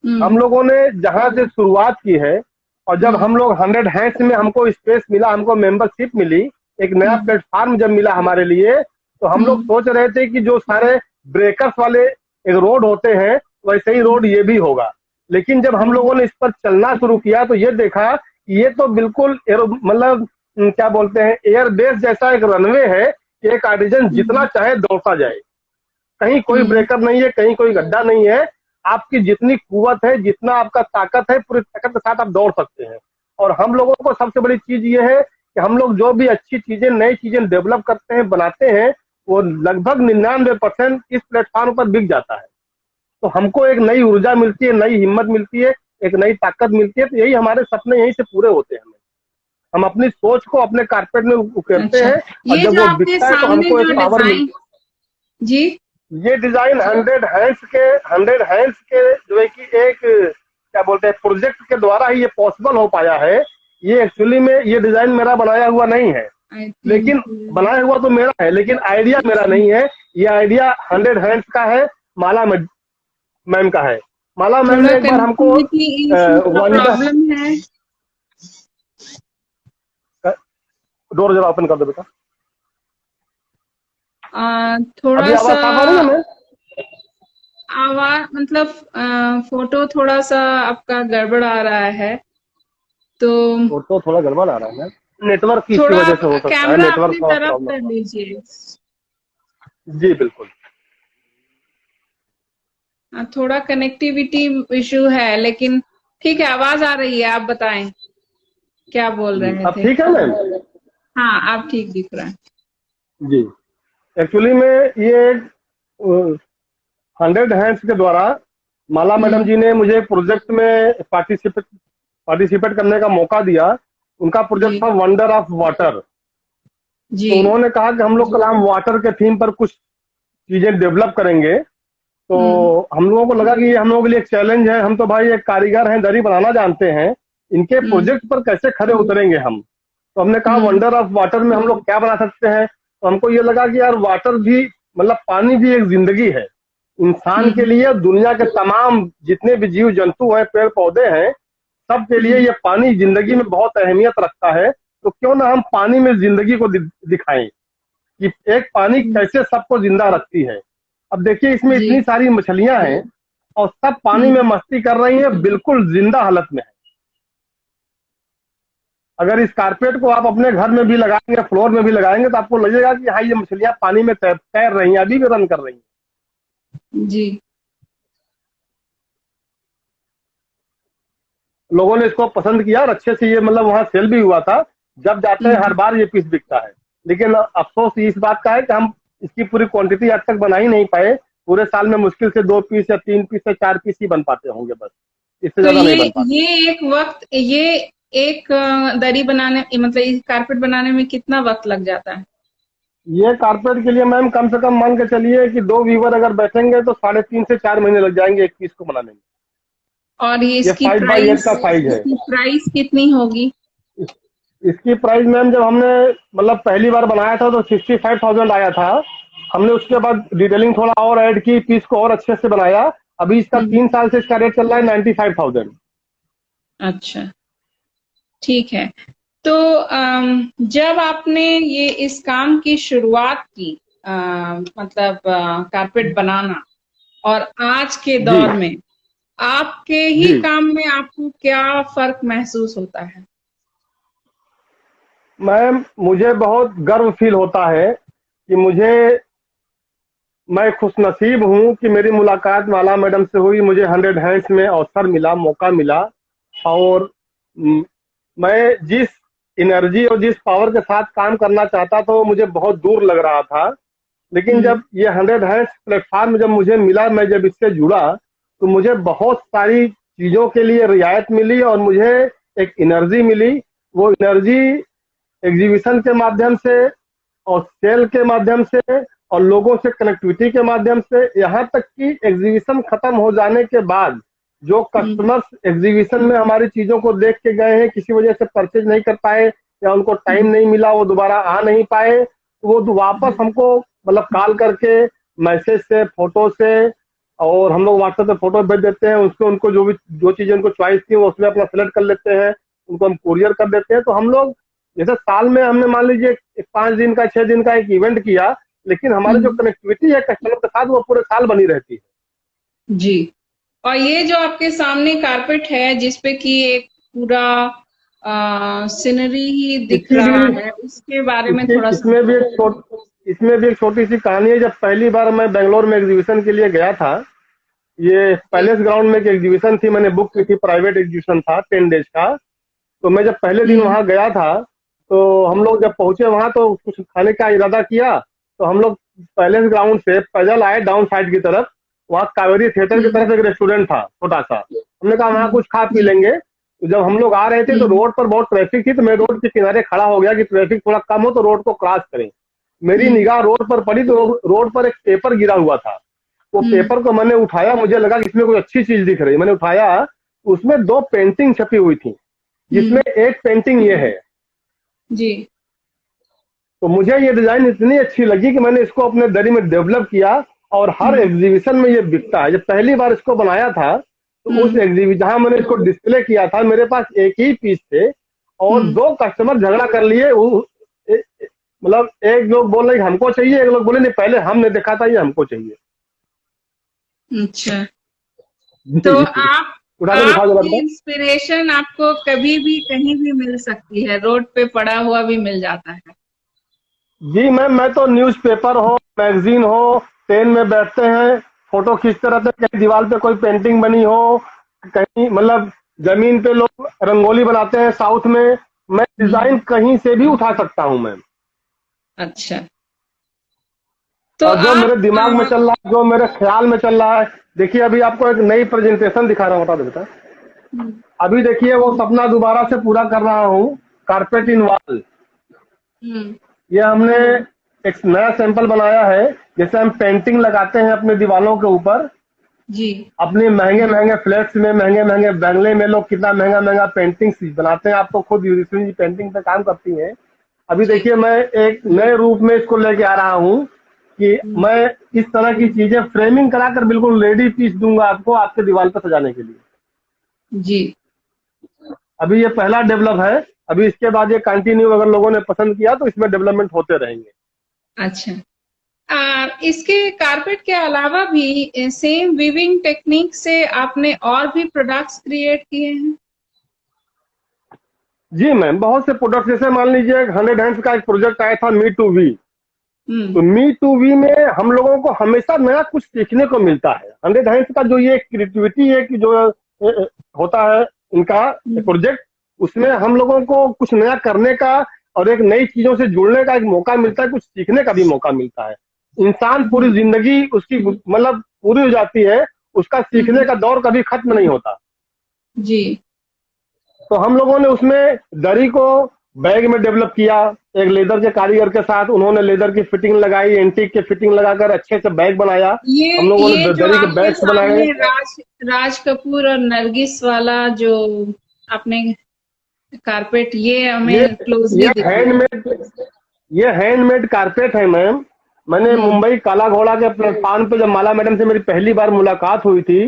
हम हम्म लोगों ने जहां से शुरुआत की है, और जब हम्म हम लोग 100 हैंड्स में हमको स्पेस मिला, हमको मेंबरशिप मिली, एक नया हम्म प्लेटफॉर्म जब मिला हमारे लिए, तो हम लोग हम्म सोच रहे थे कि जो सारे ब्रेकर्स वाले एक रोड होते हैं वैसे ही रोड ये भी होगा। लेकिन जब हम लोगों ने इस पर चलना शुरू किया तो ये देखा कि ये तो बिल्कुल मतलब क्या बोलते हैं, एयर बेस जैसा एक रनवे है कि एक आर्टिजन जितना हम्म चाहे दौड़ता जाए। कहीं कोई हम्म ब्रेकर नहीं है, कहीं कोई गड्ढा नहीं है। आपकी जितनी कुवत है, जितना आपका ताकत है, पूरी ताकत के साथ आप दौड़ सकते हैं। और हम लोगों को सबसे बड़ी चीज ये है कि हम लोग जो भी अच्छी चीजें, नई चीजें डेवलप करते हैं, बनाते हैं, वो लगभग 99% इस प्लेटफॉर्म पर बिक जाता है। तो हमको एक नई ऊर्जा मिलती है, नई हिम्मत मिलती है, एक नई ताकत मिलती है। तो यही हमारे सपने यहीं से पूरे होते हैं। हम अपनी सोच को अपने कारपेट में उकेरते अच्छा, हैं, और ये जब जो वो आपके बिकता है तो सामने हमको एक जो पावर डिजाइन, मिलती है। जी ये डिजाइन 100 हैंड्स के जो है कि एक क्या बोलते हैं प्रोजेक्ट के द्वारा ही ये पॉसिबल हो पाया है। ये एक्चुअली में ये डिजाइन मेरा बनाया हुआ नहीं है, आई लेकिन थिंक बनाया हुआ तो मेरा है, लेकिन आइडिया मेरा नहीं है। ये आइडिया 100 हैंड्स का है, माला मैम का है। माला मैम थोड़ा ने एक बार हमको कनेक्टिविटी इशू का वंडर, प्रॉब्लम है। डोर जरा ओपन कर दो बेटा। थोड़ा अभी सा आवाज साफ आ रही है मैम? आवाज मतलब फोटो थोड़ा सा आपका गड़बड़ आ रहा है, तो वो तो थोड़ा गड़बड़ आ रहा है मैम, नेटवर्क की इसकी थोड़ा वजह आप से हो सकता है, कैमरा नेटवर्क अपनी का तरफ प्रॉब्लम कर था। लीजिए। जी बिल्कुल। थोड़ा कनेक्टिविटी इशू है, लेकिन ठीक है, आवाज आ रही है। आप बताएं क्या बोल जी रहे अब थे। ठीक है मैम? हाँ, आप ठीक दिख रहा है। जी, एक्चुअली में ये 100 हैंड्स के द्वारा माला मैडम हम्म जी ने मुझे प्रोजेक्ट में पार्टिसिपेट करने का मौका दिया। उनका प्रोजेक्ट जी था वंडर ऑफ वाटर। जी तो उन्होंने कहा कि हम लोग कलाम वाटर के थीम पर कुछ चीजें डेवलप करेंगे। तो हम्म हम लोगों को लगा कि ये हम लोगों के लिए एक चैलेंज है, हम तो भाई एक कारीगर हैं, दरी बनाना जानते हैं, इनके हम्म प्रोजेक्ट पर कैसे खड़े उतरेंगे हम। तो हमने कहा हम्म वंडर ऑफ वाटर में हम लोग क्या बना सकते हैं। तो हमको ये लगा कि यार वाटर भी मतलब पानी भी एक जिंदगी है इंसान के हम्म लिए। दुनिया के तमाम जितने भी जीव जंतु हैं, पेड़ पौधे हैं, सबके लिए हम्म ये पानी जिंदगी में बहुत अहमियत रखता है। तो क्यों ना हम पानी में जिंदगी को दिखाएं कि एक पानी हम्म, कैसे सबको जिंदा रखती है। अब देखिए इसमें जी इतनी सारी मछलियां हैं और सब पानी में हम्म मस्ती कर रही हैं, बिल्कुल जिंदा हालत में है। अगर इस कारपेट को आप अपने घर में भी लगाएंगे, फ्लोर में भी लगाएंगे, तो आपको लगेगा कि हाँ ये मछलियां पानी में तैर रही हैं, अभी भी रन कर रही हैं। जी लोगों ने इसको पसंद किया और अच्छे से ये मतलब वहां सेल भी हुआ था। जब जाते हैं हर हम्म बार ये पीस बिकता है। लेकिन अफसोस इस बात का है कि हम इसकी पूरी क्वांटिटी आज तक बना ही नहीं पाए। पूरे साल में मुश्किल से 2 पीस या 3 पीस या 4 पीस ही बन पाते होंगे बस, इससे तो ज्यादा नहीं बन पाते। ये एक वक्त, ये एक दरी बनाने मतलब इस कारपेट बनाने में कितना वक्त लग जाता है। ये कारपेट के लिए मैम कम से कम मान के चलिए कि 2 वीवर अगर बैठेंगे तो 3.5 से 4 महीने लग जाएंगे एक पीस को बनाने में। और ये ये 5x8 का साइज है। इसकी प्राइस कितनी होगी। इसकी प्राइस मैम जब हमने मतलब पहली बार बनाया था तो 65,000 आया था। हमने उसके बाद डिटेलिंग थोड़ा और ऐड की, पीस को और अच्छे से बनाया। अभी इसका 3 साल से इसका रेट चल रहा है 95,000। अच्छा, ठीक है। तो जब आपने ये इस काम की शुरुआत की, मतलब कारपेट बनाना, और आज के जी दौर में आपके ही जी काम में आपको क्या फर्क महसूस होता है? मैम, मुझे बहुत गर्व फील होता है कि मैं खुशनसीब हूँ कि मेरी मुलाकात माला मैडम से हुई, मुझे 100 हैंड्स में अवसर मिला, मौका मिला। और म, मैं जिस एनर्जी और जिस पावर के साथ काम करना चाहता था वो मुझे बहुत दूर लग रहा था। लेकिन हम्म। जब ये 100 हैंड्स प्लेटफॉर्म जब मुझे मिला, मैं जब इससे जुड़ा, तो मुझे बहुत सारी चीज़ों के लिए रियायत मिली और मुझे एक एनर्जी मिली। वो एनर्जी एग्जीबिशन के माध्यम से और सेल के माध्यम से और लोगों से कनेक्टिविटी के माध्यम से, यहाँ तक कि एग्जीबिशन खत्म हो जाने के बाद जो हम्म। कस्टमर्स एग्जीबिशन में हमारी चीजों को देख के गए हैं, किसी वजह से परचेज नहीं कर पाए या उनको टाइम हम्म। नहीं मिला, वो दोबारा आ नहीं पाए, तो वो वापस हमको मतलब कॉल करके, मैसेज से, फोटो से, और हम लोग व्हाट्सएप पे फोटो भेज देते हैं, उसको उनको जो चीजें उनको चॉइस थी वो उसमें अपना सेलेक्ट कर लेते हैं, उनको हम कुरियर कर देते हैं। तो हम लोग जैसे साल में हमने मान लीजिए 5 दिन का 6 दिन का एक इवेंट किया, लेकिन हमारी जो हम्म। कनेक्टिविटी है कस्टमर के साथ वो पूरे साल बनी रहती है। जी। और ये जो आपके सामने कारपेट है जिसपे कि एक पूरा सीनरी ही दिख इसकी भी रहा है, उसके बारे में इसकी थोड़ा सा बताइए। इसमें भी एक छोटी सी कहानी है। जब पहली बार मैं बेंगलोर में एग्जीबिशन के लिए गया था, ये जी। पैलेस ग्राउंड में एक एग्जीबिशन थी, मैंने बुक की थी, प्राइवेट एग्जीबिशन था 10 डेज का। तो मैं जब पहले दिन हम्म। वहां गया था, तो हम लोग जब पहुंचे वहां तो कुछ खाने का इरादा किया। तो हम लोग पैलेस ग्राउंड से पैदल आए डाउन साइड की तरफ। वहाँ कावेरी थिएटर की हम्म। तरफ एक रेस्टोरेंट था छोटा सा, हमने कहा वहाँ हम्म। कुछ खा पी जी। लेंगे। तो जब हम लोग आ रहे थे तो हम्म। रोड पर बहुत ट्रैफिक थी, तो मैं रोड के किनारे खड़ा हो गया कि ट्रैफिक थोड़ा कम हो तो रोड को क्रॉस करें। मेरी हम्म। निगाह रोड पर पड़ी तो रोड पर एक पेपर गिरा हुआ था। वो हम्म। पेपर को मैंने उठाया, मुझे लगा कि इसमें कोई अच्छी चीज दिख रही, मैंने उठाया। उसमें 2 पेंटिंग छपी हुई थी, जिसमें हम्म। एक पेंटिंग ये है। जी। तो मुझे ये डिजाइन इतनी अच्छी लगी कि मैंने इसको अपने दरी में डेवलप किया, और हर हम्म। एग्जीबिशन में ये बिकता है। जब पहली बार इसको बनाया था तो उस हम्म। एग्जीबिशन जहां मैंने इसको डिस्प्ले किया था, मेरे पास एक ही पीस थे और हम्म। 2 कस्टमर झगड़ा कर लिए। मतलब एक लोग बोल रहे कि हमको चाहिए, एक लोग बोले नहीं पहले हमने देखा था, ये हमको चाहिए। अच्छा। तो जी, उठा के दिखाओ जरा आपकी बताओ। इंस्पिरेशन आपको कभी भी कहीं भी मिल सकती है, रोड पे पड़ा हुआ भी मिल जाता है। जी मैम, मैं तो न्यूज़पेपर हो, मैगजीन हो, ट्रेन में बैठते हैं, फोटो खींचते रहते हैं, कहीं दीवार पे कोई पेंटिंग बनी हो, कहीं मतलब जमीन पे लोग रंगोली बनाते हैं साउथ में, मैं डिजाइन कहीं से भी उठा सकता हूँ मैम। अच्छा। तो और जो आप मेरे दिमाग में चल रहा है, जो मेरे ख्याल में चल रहा है, देखिए अभी आपको एक नई प्रेजेंटेशन दिखा रहा हूँ, बता दो बेटा। हम्म। अभी देखिए वो सपना दोबारा से पूरा कर रहा हूँ, कारपेट इन वॉल। हम्म। ये हमने एक नया सैंपल बनाया है। जैसे हम पेंटिंग लगाते हैं अपने दीवारों के ऊपर, जी। अपने महंगे महंगे फ्लैट्स में, महंगे महंगे बंगले में लोग कितना महंगा महंगा पेंटिंग्स बनाते हैं। आप तो खुद यूनिवर्सिटी पेंटिंग पे काम करती हैं। अभी जी। देखिए मैं एक नए रूप में इसको लेके आ रहा हूँ कि हम्म। मैं इस तरह की चीजें फ्रेमिंग कराकर बिल्कुल रेडी पीस दूंगा आपको, आपके दीवार पर सजाने के लिए। जी। अभी ये पहला डेवलप है। अभी इसके बाद ये कंटिन्यू अगर लोगों ने पसंद किया तो इसमें डेवलपमेंट होते रहेंगे। अच्छा। इसके कारपेट के अलावा भी सेम वीविंग टेक्निक से आपने और भी प्रोडक्ट्स क्रिएट किए हैं? जी मैम, बहुत से प्रोडक्ट, जैसे मान लीजिए 100 हैंड्स का एक प्रोजेक्ट आया था, मी टू वी। हम्म। तो मी टू वी में हम लोगों को हमेशा नया कुछ सीखने को मिलता है। 100 हैंड्स का जो ये क्रिएटिविटी है कि जो होता है इनका हम्म। प्रोजेक्ट, उसमें हम लोगों को कुछ नया करने का और एक नई चीजों से जुड़ने का एक मौका मिलता है, कुछ सीखने का भी मौका मिलता है। इंसान पूरी हम्म। जिंदगी उसकी मतलब पूरी हो जाती है, उसका सीखने हम्म। का दौर कभी खत्म नहीं होता। जी। तो हम लोगों ने उसमें दरी को बैग में डेवलप किया। एक लेदर के कारीगर के साथ उन्होंने लेदर की फिटिंग लगाई, एंटीक की फिटिंग लगाकर अच्छे से बैग बनाया। हम लोगों ये ने जो दरी के आपके बैग्स बनाए। सामने राज कपूर और नरगिस वाला जो आपने कारपेट, ये ये हमें क्लोजली ये दिखाइए। हैंडमेड ये हैंडमेड कारपेट है मैम। मैंने मुंबई काला घोड़ा के प्लेटफॉर्म पे जब माला मैडम से मेरी पहली बार मुलाकात हुई थी,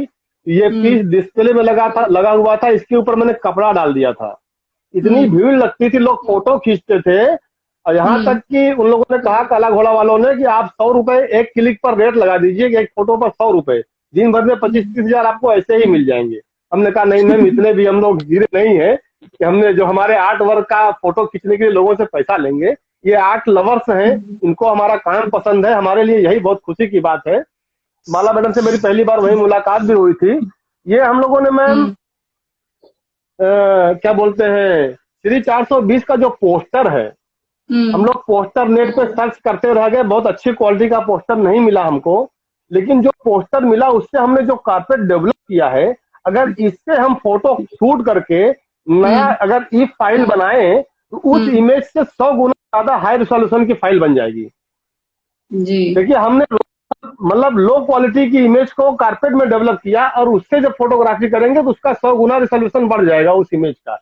ये पीस डिस्प्ले में लगा हुआ था, इसके ऊपर मैंने कपड़ा डाल दिया था। इतनी भीड़ लगती थी, लोग फोटो खींचते थे, और यहाँ तक कि उन लोगों ने कहा काला घोड़ा वालों ने कि आप 100 रुपए एक क्लिक पर रेट लगा दीजिए कि एक फोटो पर 100 रुपए, दिन भर में 25-30 हजार आपको ऐसे ही मिल जाएंगे। हमने कहा नहीं मैम, इतने भी हम लोग हीरे नहीं है कि हमने जो हमारे आर्ट वर्क का फोटो खींचने के लिए लोगों से पैसा लेंगे। ये आर्ट लवर्स हैं, इनको हमारा काम पसंद है, हमारे लिए यही बहुत खुशी की बात है। माला मैडम से मेरी पहली बार वही मुलाकात भी हुई थी। ये हम लोगों ने मैम क्या बोलते हैं, श्री 420 का जो पोस्टर है, हम लोग पोस्टर नेट पे सर्च करते रह गए, बहुत अच्छी क्वालिटी का पोस्टर नहीं मिला हमको, लेकिन जो पोस्टर मिला उससे हमने जो कारपेट डेवलप किया है, अगर इससे हम फोटो शूट करके नया अगर ई फाइल बनाए तो उस इमेज से 100 गुना ज्यादा हाई रिजोल्यूशन की फाइल बन जाएगी। जी। देखिए हमने मतलब लो क्वालिटी की इमेज को कारपेट में डेवलप किया, और उससे जब फोटोग्राफी करेंगे तो उसका 100 गुना रिजोल्यूशन बढ़ जाएगा उस इमेज का।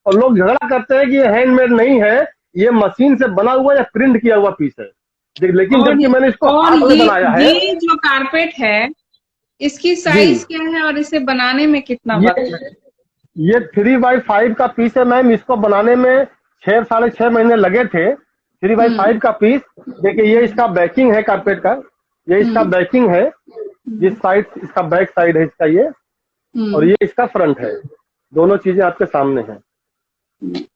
और लोग झगड़ा करते हैं कि ये हैंडमेड नहीं है, ये मशीन से बना हुआ या प्रिंट किया हुआ पीस है, लेकिन जबकि मैंने इसको हाथ में बनाया है। ये जो कारपेट है इसकी साइज क्या है और इसे बनाने में कितना वक्त लगा? ये 3x5 का पीस है मैम, इसको बनाने में 6-6.5 महीने लगे थे। 3x5 का पीस। देखिए ये इसका बैकिंग है कारपेट का, ये इसका बैकिंग है, जिस साइड इसका बैक साइड है इसका ये, और ये इसका फ्रंट है। दोनों चीजें आपके सामने हैं।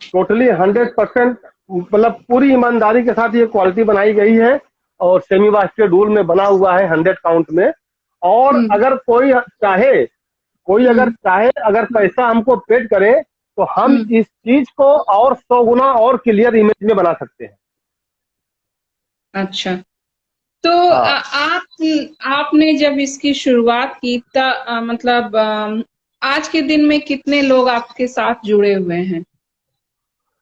टोटली 100% मतलब पूरी ईमानदारी के साथ ये क्वालिटी बनाई गई है, और सेमी वास्टेड रूल में बना हुआ है 100 काउंट में। और अगर कोई अगर चाहे अगर पैसा हमको पेड करे तो हम इस चीज को और 100 गुना और क्लियर इमेज में बना सकते हैं। अच्छा, तो आपने जब इसकी शुरुआत की मतलब आज के दिन में कितने लोग आपके साथ जुड़े हुए हैं?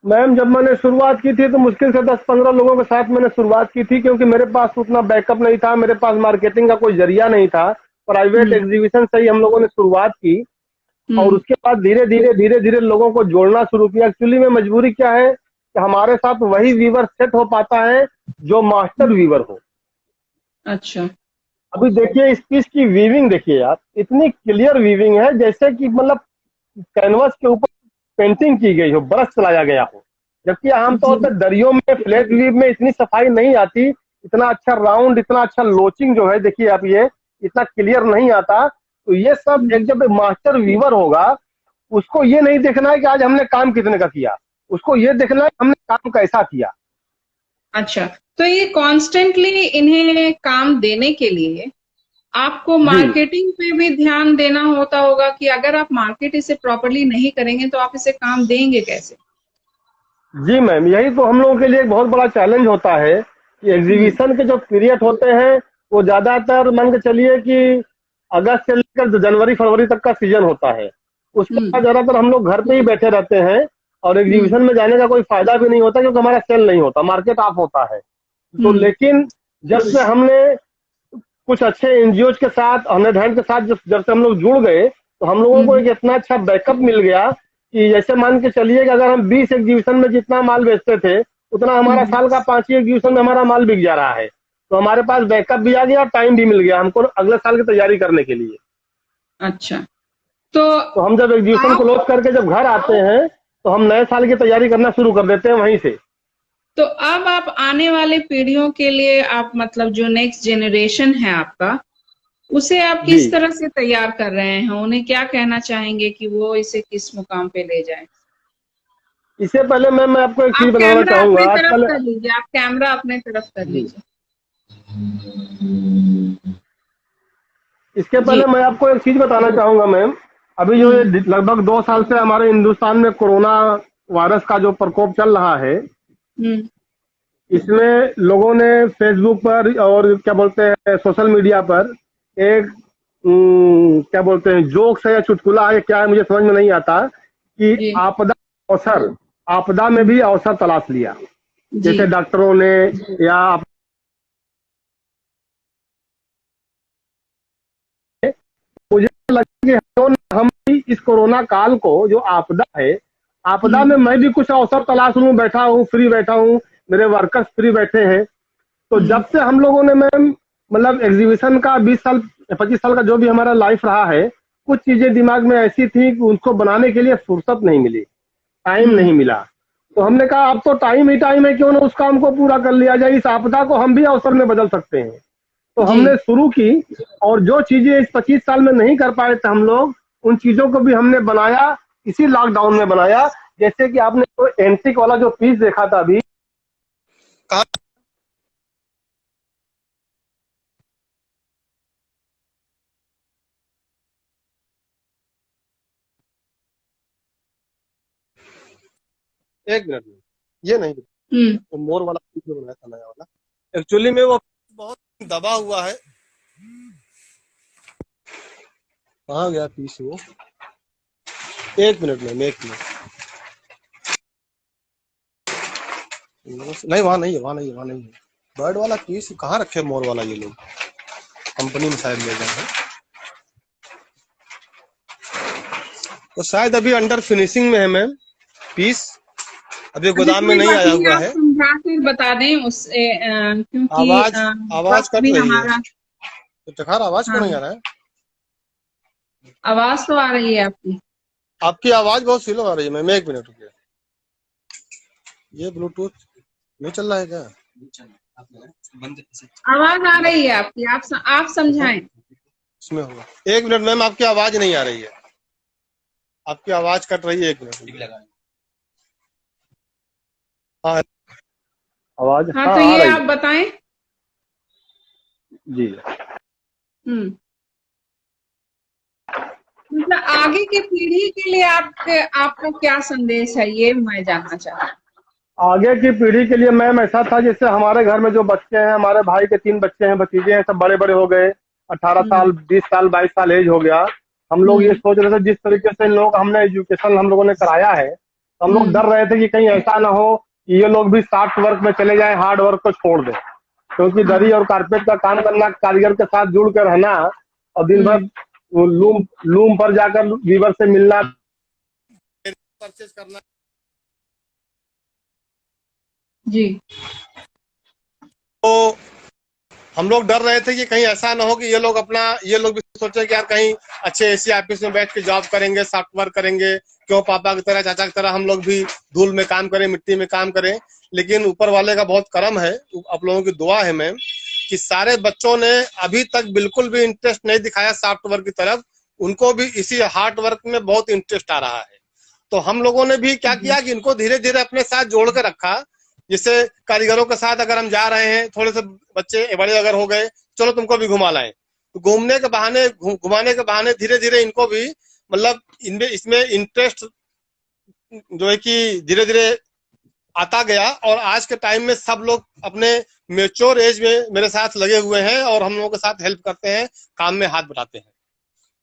मैम जब मैंने शुरुआत की थी तो मुश्किल से 10-15 लोगों के साथ मैंने शुरुआत की थी, क्योंकि मेरे पास उतना बैकअप नहीं था, मेरे पास मार्केटिंग का कोई जरिया नहीं था। प्राइवेट एग्जीबिशन से ही हम लोगों ने शुरुआत की, और उसके बाद धीरे धीरे लोगों को जोड़ना शुरू किया। एक्चुअली में मजबूरी क्या है कि हमारे साथ वही वीवर सेट हो पाता है जो मास्टर वीवर हो। अच्छा, अभी देखिए इस पीस की वीविंग देखिए आप, इतनी क्लियर वीविंग है जैसे कि मतलब कैनवस के ऊपर पेंटिंग की गई हो, ब्रश चलाया गया हो। जबकि आमतौर पर दरियों में फ्लैट वीव में इतनी सफाई नहीं आती, इतना अच्छा राउंड, इतना अच्छा लोचिंग जो है देखिए आप, ये इतना क्लियर नहीं आता। तो ये सब एक जब मास्टर वीवर होगा, उसको ये नहीं देखना है कि आज हमने काम कितने का किया, उसको ये देखना है हमने काम कैसा किया। अच्छा, तो ये कॉन्स्टेंटली इन्हें काम देने के लिए आपको मार्केटिंग पे भी ध्यान देना होता होगा कि अगर आप मार्केट इसे प्रॉपरली नहीं करेंगे तो आप इसे काम देंगे कैसे? जी मैम, यही तो हम लोगों के लिए एक बहुत बड़ा चैलेंज होता है कि एग्जीबिशन के जो पीरियड होते हैं वो ज्यादातर मान के चलिए कि अगस्त से लेकर जनवरी फरवरी तक का सीजन होता है। उसके बाद ज्यादातर हम लोग घर पे ही बैठे रहते हैं, और एग्जीबिशन में जाने का कोई फायदा भी नहीं होता क्योंकि हमारा सेल नहीं होता, मार्केट ऑफ होता है। तो लेकिन जब से हमने कुछ अच्छे एनजीओ के साथ, 100 हैंड के साथ जब से हम लोग जुड़ गए, तो हम लोगों को एक इतना अच्छा बैकअप मिल गया कि जैसे मान के चलिए कि अगर हम 20 एग्जीबिशन में जितना माल बेचते थे, उतना हमारा साल का 5 ही एग्जीबिशन में हमारा माल बिक जा रहा है। तो हमारे पास बैकअप भी आ गया, टाइम भी मिल गया हमको अगले साल की तैयारी करने के लिए। अच्छा, तो हम जब एग्जीबिशन क्लोज करके जब घर आते हैं तो हम नए साल की तैयारी करना शुरू कर देते हैं वहीं से। तो अब आप आने वाले पीढ़ियों के लिए आप मतलब जो नेक्स्ट जेनरेशन है आपका, उसे आप किस तरह से तैयार कर रहे हैं? उन्हें क्या कहना चाहेंगे कि वो इसे किस मुकाम पे ले जाए? इससे पहले मैं आपको एक चीज बताना चाहूंगा। आप कैमरा अपने तरफ कर लीजिए। इसके पहले मैं आपको एक चीज बताना चाहूंगा मैम। अभी जो लगभग 2 साल से हमारे हिंदुस्तान में कोरोना वायरस का जो प्रकोप चल रहा है, इसमें लोगों ने फेसबुक पर और क्या बोलते हैं सोशल मीडिया पर एक क्या बोलते हैं जोक्स है या चुटकुला है क्या है मुझे समझ में नहीं आता, कि आपदा में भी अवसर तलाश लिया। जैसे डॉक्टरों ने या मुझे लगा कि हम इस कोरोना काल को जो आपदा है, आपदा में मैं भी कुछ अवसर तलाश लूं, बैठा हूं, फ्री बैठा हूं, मेरे वर्कर्स फ्री बैठे हैं, तो जब से हम लोगों ने मैम मतलब एग्जीबिशन का 20 साल 25 साल का जो भी हमारा लाइफ रहा है, कुछ चीजें दिमाग में ऐसी थी कि उनको बनाने के लिए फुर्सत नहीं मिली, टाइम नहीं मिला। तो हमने कहा अब तो टाइम ही टाइम है, क्यों ना उस काम को पूरा कर लिया जाए, इस आपदा को हम भी अवसर में बदल सकते हैं। तो जी। हमने शुरू की, और जो चीजें इस 25 साल में नहीं कर पाए थे हम लोग, उन चीजों को भी हमने बनाया, इसी लॉकडाउन में बनाया। जैसे कि आपने तो एंटिक वाला जो पीस देखा था अभी, एक मिनट में, ये नहीं तो मोर वाला पीस जो बनाया था नया वाला, एक्चुअली में वो बहुत दबा हुआ है। कहाँ गया पीस वो? एक मिनट में, एक मिनट। नहीं, वहां नहीं है, वहां नहीं है, वहां नहीं है। बर्ड वाला पीस कहाँ रखे? मोर वाला ये लोग कंपनी में शायद ले गए हैं, तो शायद अभी अंडर फिनिशिंग में है मैम पीस, अभी अच्छा, गोदाम में कोई नहीं बात आया नहीं, हुआ आप है। समझा कर बता दें उससे, क्योंकि आवाज वक्त कट भी रही है हमारा। तो चखार, आवाज क्यों हाँ, नहीं आ रहा है? आवाज तो आ रही है आपकी। आपकी आवाज बहुत स्लो आ रही है मैम, एक मिनट रुकिए। ये ब्लूटूथ नहीं चल रहा है क्या? आवाज आ रही है आपकी, आप समझाएं। इसमें होगा। एक मिनट मैम, आपकी आवाज नहीं आ रही है, आपकी आवाज कट रही है, एक मिनट। हाँ, आवाज हाँ, हाँ तो आ ये रही आप है बताएं। जी। हम्म मतलब आगे की पीढ़ी के लिए आपका क्या संदेश है, ये मैं जानना चाहती आगे की पीढ़ी के लिए मैम ऐसा था, जैसे हमारे घर में जो बच्चे हैं, हमारे भाई के 3 बच्चे हैं, भतीजे हैं, सब बड़े बड़े हो गए, 18 साल, हूँ। 20 साल, 22 साल एज हो गया। हम लोग ये हम्म सोच रहे थे, जिस तरीके से इन लोगों का हमने एजुकेशन हम लोगों ने कराया है, तो हम लोग हम्म डर रहे थे कि कहीं ऐसा ना हो कि ये लोग भी सॉफ्ट वर्क में चले जाएं, हार्ड वर्क को छोड़ दें। क्योंकि दरी और कारपेट का काम करना, कारीगर के साथ जुड़ कर रहना, और दिन भर हम्म वो लूम लूम पर जाकर वीवर से मिलना, परचेज करना। जी। तो हम लोग डर रहे थे कि कहीं ऐसा ना हो कि ये लोग भी सोचे कि यार कहीं अच्छे एसी ऑफिस में बैठ के जॉब करेंगे, सॉफ्टवेयर करेंगे, क्यों पापा की तरह, चाचा की तरह हम लोग भी धूल में काम करें, मिट्टी में काम करें। लेकिन ऊपर वाले का बहुत करम है, आप लोगों की दुआ है मैम, कि सारे बच्चों ने अभी तक बिल्कुल भी इंटरेस्ट नहीं दिखाया सॉफ्टवेयर की तरफ, उनको भी इसी हार्ड वर्क में बहुत इंटरेस्ट आ रहा है। तो हम लोगों ने भी क्या जी। किया कि इनको धीरे धीरे अपने साथ जोड़ कर रखा। जैसे कारीगरों के साथ अगर हम जा रहे हैं, थोड़े से बच्चे बड़े अगर हो गए, चलो तुमको भी घुमा लाएं, तो घूमने के बहाने, घुमाने के बहाने धीरे धीरे इनको भी मतलब इनमें इसमें इंटरेस्ट जो है कि धीरे धीरे आता गया। और आज के टाइम में सब लोग अपने मेच्योर एज में मेरे साथ लगे हुए हैं और हम लोगों के साथ हेल्प करते हैं, काम में हाथ बटाते हैं।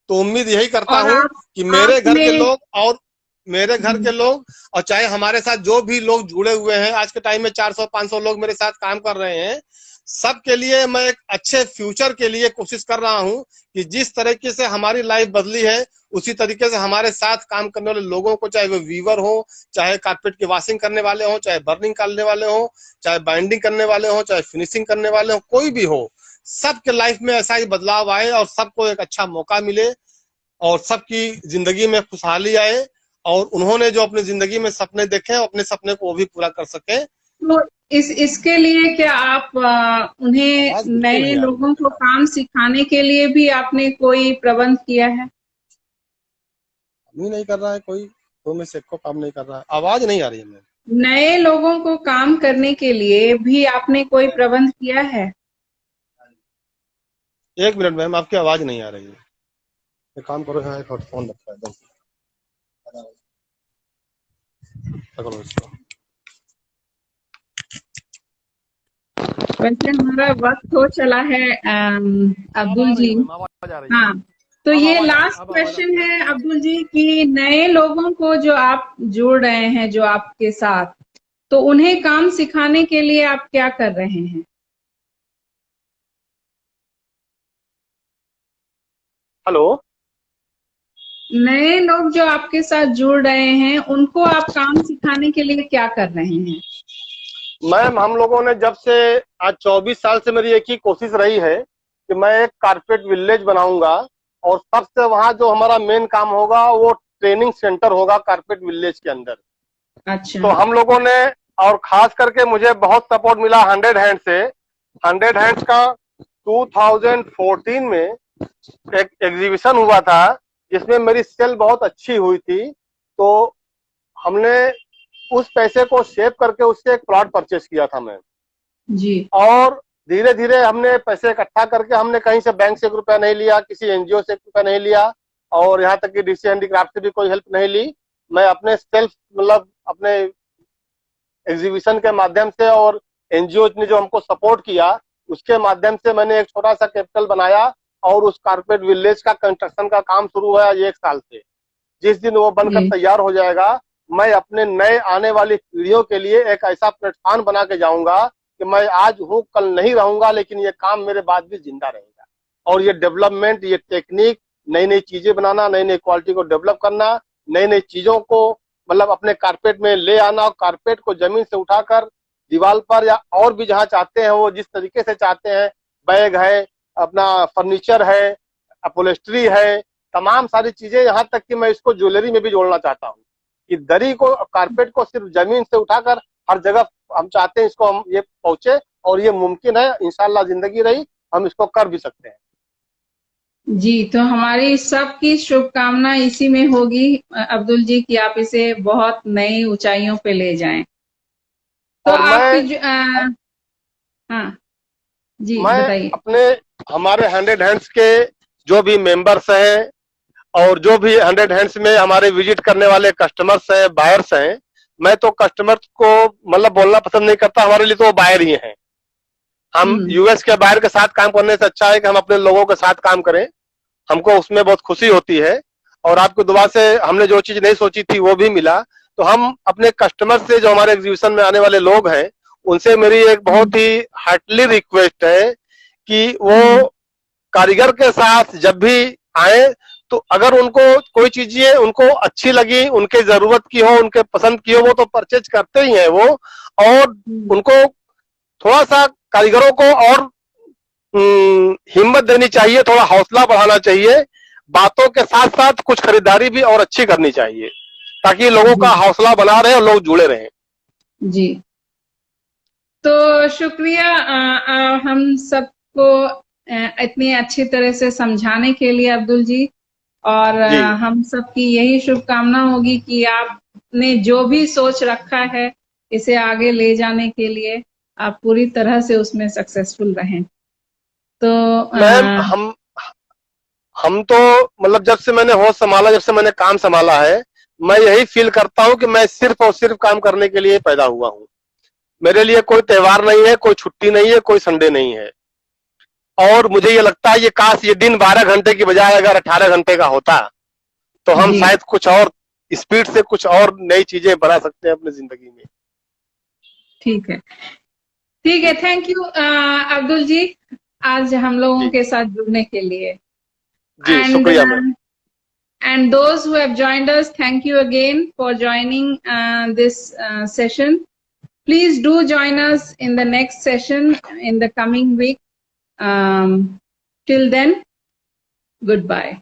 तो उम्मीद यही करता और हूं आप कि मेरे घर आपने। के लोग और मेरे घर हम्म के लोग, और चाहे हमारे साथ जो भी लोग जुड़े हुए हैं, आज के टाइम में 400-500 लोग मेरे साथ काम कर रहे हैं, सबके लिए मैं एक अच्छे फ्यूचर के लिए कोशिश कर रहा हूं कि जिस तरीके से हमारी लाइफ बदली है, उसी तरीके से हमारे साथ काम करने वाले लोगों को, चाहे वो वीवर हो, चाहे कारपेट की वॉशिंग करने वाले हो, चाहे बर्निंग करने वाले हो, चाहे बाइंडिंग करने वाले हो, चाहे फिनिशिंग करने वाले हो, कोई भी हो, सबके लाइफ में ऐसा ही बदलाव आए और सबको एक अच्छा मौका मिले और सबकी जिंदगी में खुशहाली आए, और उन्होंने जो अपनी जिंदगी में सपने देखे अपने सपने को वो भी पूरा कर सके। तो इसके लिए क्या आप उन्हें, आवाज बिल्कुल नए नहीं आ रही लोगों को है, काम सिखाने के लिए भी आपने कोई प्रबंध किया है? काम ही नहीं कर रहा है कोई, तो में से को काम नहीं कर रहा है, आवाज नहीं आ रही है मैम। नए लोगों को काम करने के लिए भी आपने कोई प्रबंध किया है? एक मिनट मैम, आपकी आवाज नहीं आ रही है, एक काम करो, यहाँ एक फोन रखा है, पकड़ो इसको। वैसे हमारा वक्त हो चला है, अब आ अब्दुल रही जी। है मैम, आवाज आ रही है। हाँ, तो अब ये आवाज आ रही, लास्ट अब आवाज आ क्वेश्चन है अब्दुल जी कि नए लोगों को जो आप जोड़ रहे हैं, जो आपके साथ, तो उन्हें काम सिखाने के लिए आप क्या कर रहे हैं? हेलो। नए लोग जो आपके साथ जुड़ रहे हैं, उनको आप काम सिखाने के लिए क्या कर रहे हैं? मैम हम लोगों ने जब से आज 24 साल से मेरी एक ही कोशिश रही है कि मैं एक कारपेट विलेज बनाऊंगा, और सबसे वहाँ जो हमारा मेन काम होगा वो ट्रेनिंग सेंटर होगा कारपेट विलेज के अंदर। अच्छा। तो हम लोगों ने, और खास करके मुझे बहुत सपोर्ट मिला 100 हैंड से। 100 हैंड्स का 2014 में एक एग्जीबिशन हुआ था जिसमें मेरी सेल बहुत अच्छी हुई थी। तो हमने उस पैसे को सेव करके उससे एक प्लॉट परचेस किया था मैं जी। और धीरे धीरे हमने पैसे इकट्ठा करके, हमने कहीं से बैंक से 1 रुपया नहीं लिया, किसी एनजीओ से 1 रुपया नहीं लिया, और यहाँ तक कि डीसी हैंडीक्राफ्ट से भी कोई हेल्प नहीं ली। मैं अपने सेल्फ मतलब अपने एग्जीबिशन के माध्यम से और एनजीओ ने जो हमको सपोर्ट किया उसके माध्यम से मैंने एक छोटा सा कैपिटल बनाया और उस कारपेट विलेज का कंस्ट्रक्शन का काम शुरू हुआ 1 साल से। जिस दिन वो बनकर तैयार हो जाएगा, मैं अपने नए आने वाली पीढ़ियों के लिए एक ऐसा प्लेटफॉर्म बना के जाऊंगा कि मैं आज हूँ कल नहीं रहूंगा, लेकिन ये काम मेरे बाद भी जिंदा रहेगा। और ये डेवलपमेंट, ये टेक्निक, नई नई चीजें बनाना, नई नई क्वालिटी को डेवलप करना, नई नई चीजों को मतलब अपने कारपेट में ले आना, और कारपेट को जमीन से उठाकर दीवार पर या और भी जहाँ चाहते हैं वो जिस तरीके से चाहते हैं, बैग है, अपना फर्नीचर है, अपहोल्स्ट्री है, तमाम सारी चीजें, यहाँ तक कि मैं इसको ज्वेलरी में भी जोड़ना चाहता हूँ कि दरी को, कारपेट को सिर्फ जमीन से उठाकर हर जगह हम चाहते हैं इसको हम ये पहुंचे, और ये मुमकिन है। इंशाल्लाह जिंदगी रही हम इसको कर भी सकते हैं। जी, तो हमारी सबकी शुभकामना इसी में होगी अब्दुल जी कि आप इसे बहुत नई ऊंचाइयों पे ले जाएं। तो और आपकी हाँ जी मैं बताइए। अपने हमारे 100 हैंड्स के जो भी मेंबर्स हैं और जो भी 100 हैंड्स में हमारे विजिट करने वाले कस्टमर्स हैं, बायर्स हैं, मैं तो कस्टमर्स को मतलब बोलना पसंद नहीं करता, हमारे लिए तो वो बायर ही हैं। हम यूएस के बायर के साथ काम करने से अच्छा है कि हम अपने लोगों के साथ काम करें, हमको उसमें बहुत खुशी होती है। और आपकी दुआ से हमने जो चीज नहीं सोची थी वो भी मिला। तो हम अपने कस्टमर से, जो हमारे एग्जीबिशन में आने वाले लोग हैं, उनसे मेरी एक बहुत ही हार्टली रिक्वेस्ट है कि वो कारीगर के साथ जब भी आए तो अगर उनको कोई चीजें उनको अच्छी लगी, उनके जरूरत की हो, उनके पसंद की हो, वो तो परचेज करते ही हैं वो। और उनको थोड़ा सा कारीगरों को और हिम्मत देनी चाहिए, थोड़ा हौसला बढ़ाना चाहिए। बातों के साथ साथ कुछ खरीदारी भी और अच्छी करनी चाहिए ताकि लोगों का हौसला बना रहे और लोग जुड़े रहें। जी, तो शुक्रिया हम सबको इतनी अच्छी तरह से समझाने के लिए अब्दुल जी। और हम सबकी यही शुभकामना होगी कि आपने जो भी सोच रखा है इसे आगे ले जाने के लिए आप पूरी तरह से उसमें सक्सेसफुल रहें। तो मैम हम तो मतलब जब से मैंने होश संभाला, जब से मैंने काम संभाला है, मैं यही फील करता हूँ कि मैं सिर्फ और सिर्फ काम करने के लिए पैदा हुआ हूँ। मेरे लिए कोई त्योहार नहीं है, कोई छुट्टी नहीं है, कोई संडे नहीं है। और मुझे ये लगता है ये काश ये दिन 12 घंटे की बजाय अगर 18 घंटे का होता तो हम शायद कुछ और स्पीड से कुछ और नई चीजें बना सकते हैं अपनी जिंदगी में। ठीक है, ठीक है। थैंक यू अब्दुल जी, आज हम लोगों के साथ जुड़ने के लिए। जी शुक्रिया ma'am. And those who have joined us, thank you again for joining this session. Please do join us in the next session in the coming week. Till then, goodbye.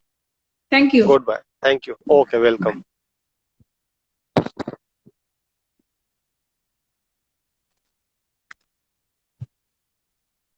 Thank you. Goodbye. Thank you. Okay, welcome. Bye.